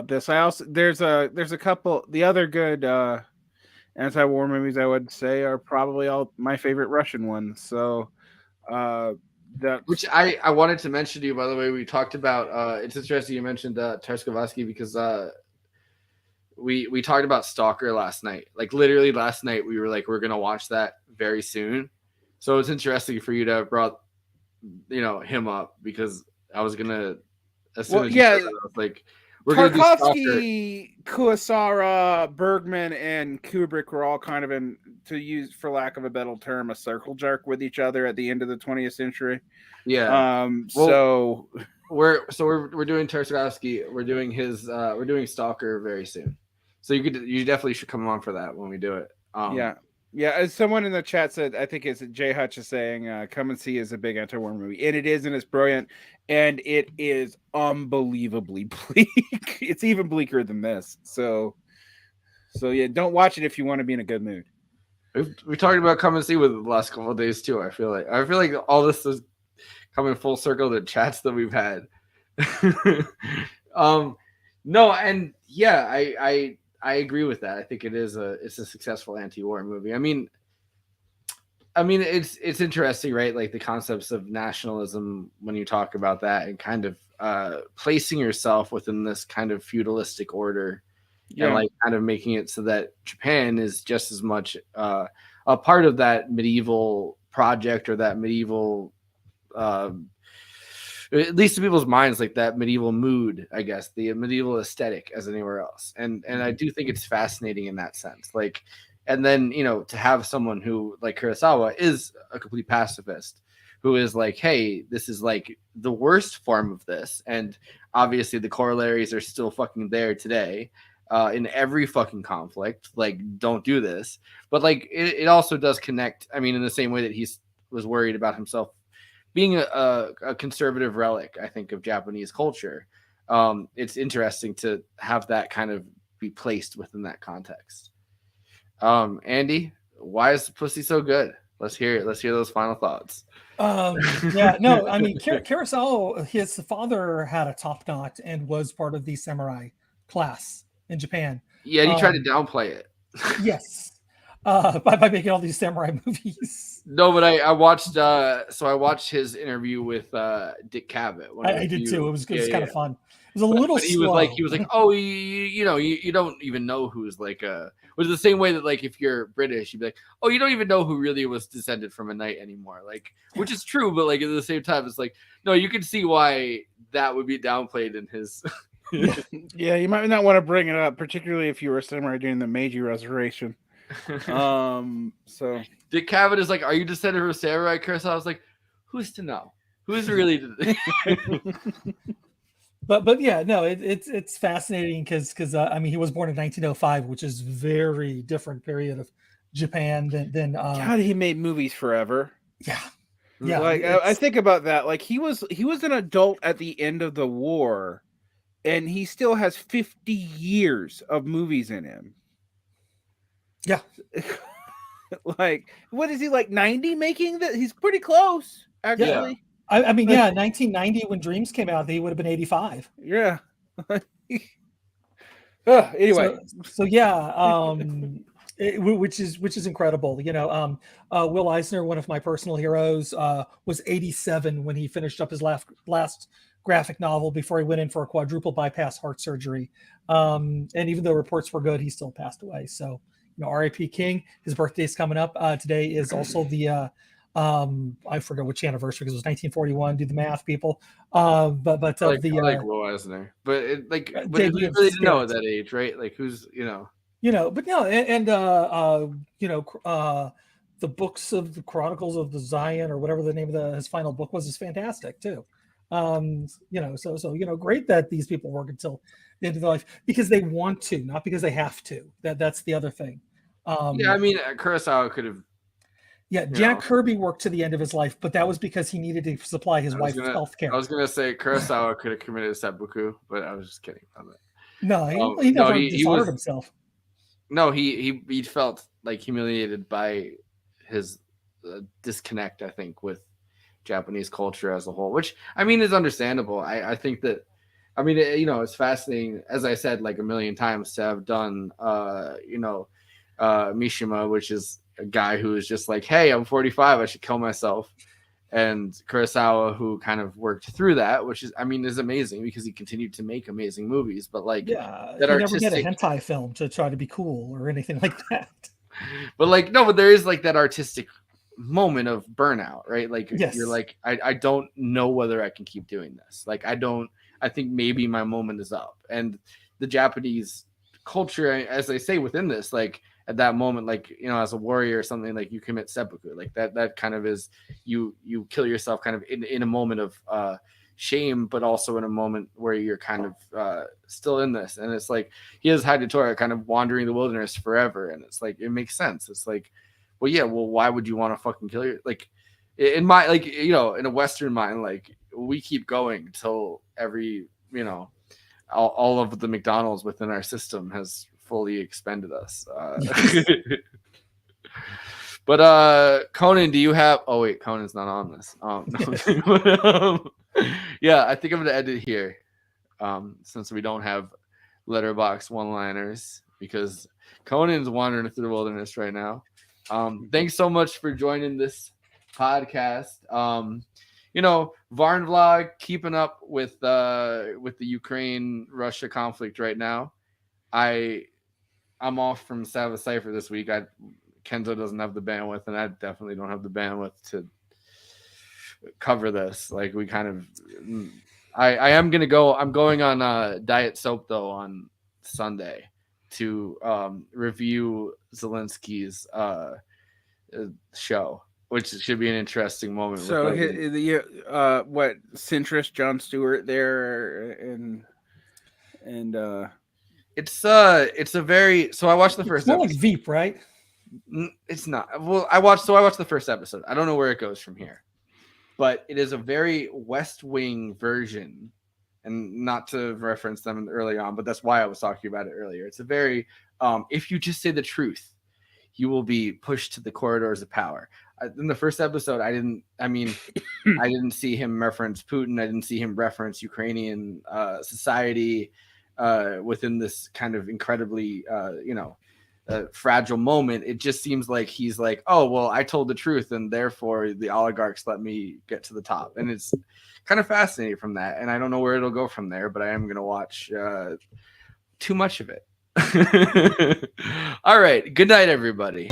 this. I also there's a couple. The other good anti-war movies I would say are probably all my favorite Russian ones. So which I wanted to mention to you, by the way. We talked about. It's interesting you mentioned Tarkovsky because we talked about Stalker last night. Like literally last night, we were like, we're gonna watch that very soon. So it's interesting for you to have brought, him up because I was gonna, as soon as you said that, I was like, we're gonna do Tarkovsky, Kurosawa, Bergman, and Kubrick were all kind of in, to use for lack of a better term, a circle jerk with each other at the end of the 20th century. Yeah. So we're doing Tarkovsky. We're doing we're doing Stalker very soon. So you definitely should come on for that when we do it. Yeah. As someone in the chat said, I think it's Jay Hutch is saying, "Come and See" is a big anti-war movie, and it is, and it's brilliant, and it is unbelievably bleak. It's even bleaker than this. So yeah, don't watch it if you want to be in a good mood. We talked about Come and See with the last couple of days too. I feel like all this is coming full circle to chats that we've had. No, and yeah, I agree with that. I think it's a successful anti-war movie. I mean, it's interesting, right? Like the concepts of nationalism when you talk about that and kind of placing yourself within this kind of feudalistic order, and like kind of making it so that Japan is just as much a part of that medieval project or that medieval, at least to people's minds, like that medieval mood, I guess, the medieval aesthetic as anywhere else. And I do think it's fascinating in that sense. Like, and then, to have someone who, like Kurosawa, is a complete pacifist, who is like, hey, this is like the worst form of this. And obviously the corollaries are still fucking there today in every fucking conflict. Like, don't do this. But like, it also does connect. I mean, in the same way that he was worried about himself being a conservative relic, I think, of Japanese culture. It's interesting to have that kind of be placed within that context. Andy, why is the pussy so good? Let's hear it. Let's hear those final thoughts. Yeah, no, I mean, Kurosawa, his father had a top knot and was part of the samurai class in Japan. Yeah, he tried to downplay it. Yes, by making all these samurai movies. No, but I watched. So I watched his interview with Dick Cavett. I did too. It was kind of fun. It was a little But he slow. was like, oh, you know, you don't even know who's like was the same way that like if you're British, you'd be like, oh, you don't even know who really was descended from a knight anymore. Like, which is true, but like at the same time, it's like, no, you can see why that would be downplayed in his. Yeah, you might not want to bring it up, particularly if you were a samurai during the Meiji Restoration. So Dick Cavett is like, are you descended from a samurai curse? I was like, who's to know? Who's really? But yeah, no, it's fascinating because I mean he was born in 1905, which is very different period of Japan than God, he made movies forever. yeah. Like I think about that. Like he was an adult at the end of the war, and he still has 50 years of movies in him. Yeah. Like, what is he, like 90 making that? He's pretty close, actually. I mean, yeah, 1990 when Dreams came out, he would have been 85. Yeah. Anyway, so yeah, which is incredible. You know, Will Eisner, one of my personal heroes, was 87 when he finished up his last graphic novel before he went in for a quadruple bypass heart surgery. And even though reports were good, he still passed away. So, you know, R.I.P. King. His birthday's coming up. Today is also the I forget which anniversary because it was 1941. Do the math, people. But like, the like Will Eisner, but it, like, but Debut we of really didn't know at Spirit. that age, right? Like, who's but no, the books of the Chronicles of the Zion or whatever the name of his final book was is fantastic too. So great that these people work until the end of their life because they want to, not because they have to. That's the other thing. yeah, I mean, Kurosawa could have. Yeah, Jack Kirby worked to the end of his life, but that was because he needed to supply his wife with health care. I was gonna say Kurosawa could have committed seppuku, but I was just kidding on that. No, he never dishonored himself. No, he felt like humiliated by his disconnect, I think, with Japanese culture as a whole, which I mean is understandable. I think that, I mean, it's fascinating, as I said like a million times, to have done Mishima, which is a guy who is just like, hey, I'm 45, I should kill myself. And Kurosawa, who kind of worked through that, which is, I mean, is amazing because he continued to make amazing movies. But like, yeah, that he artistic, never did a hentai film to try to be cool or anything like that. But like, no, but there is like that artistic moment of burnout, right? Like, yes. You're like, I don't know whether I can keep doing this. Like, I think maybe my moment is up. And the Japanese culture, as they say within this, like, at that moment, like, as a warrior or something, like you commit seppuku, like that kind of is you kill yourself kind of in a moment of shame, but also in a moment where you're kind of still in this. And it's like he has Hagitora kind of wandering the wilderness forever, and it's like it makes sense. It's like, well, why would you want to fucking kill your, like, in my, like, in a Western mind, like we keep going until every all of the McDonald's within our system has fully expended us. But Conan, do you have? Oh wait, Conan's not on this. Yeah, I think I'm gonna end it here, since we don't have letterbox one-liners because Conan's wandering through the wilderness right now. Thanks so much for joining this podcast. Varn Vlog, keeping up with the Ukraine-Russia conflict right now. I'm off from Sabbath Cypher this week. Kenzo doesn't have the bandwidth, and I definitely don't have the bandwidth to cover this. Like, we kind of, I am gonna go. I'm going on Diet Soap though on Sunday to review Zelensky's show, which should be an interesting moment. So what centrist Jon Stewart there and it's a very, so I watched the first It's more episode. like Veep, right? It's not. Well, I watched the first episode. I don't know where it goes from here, but it is a very West Wing version, and not to reference them early on, but that's why I was talking about it earlier. It's a very if you just say the truth, he will be pushed to the corridors of power. In the first episode, I didn't see him reference Putin. I didn't see him reference Ukrainian society within this kind of incredibly, fragile moment. It just seems like he's like, oh, well, I told the truth and therefore the oligarchs let me get to the top. And it's kind of fascinating from that. And I don't know where it'll go from there, but I am going to watch too much of it. All right. Good night, everybody.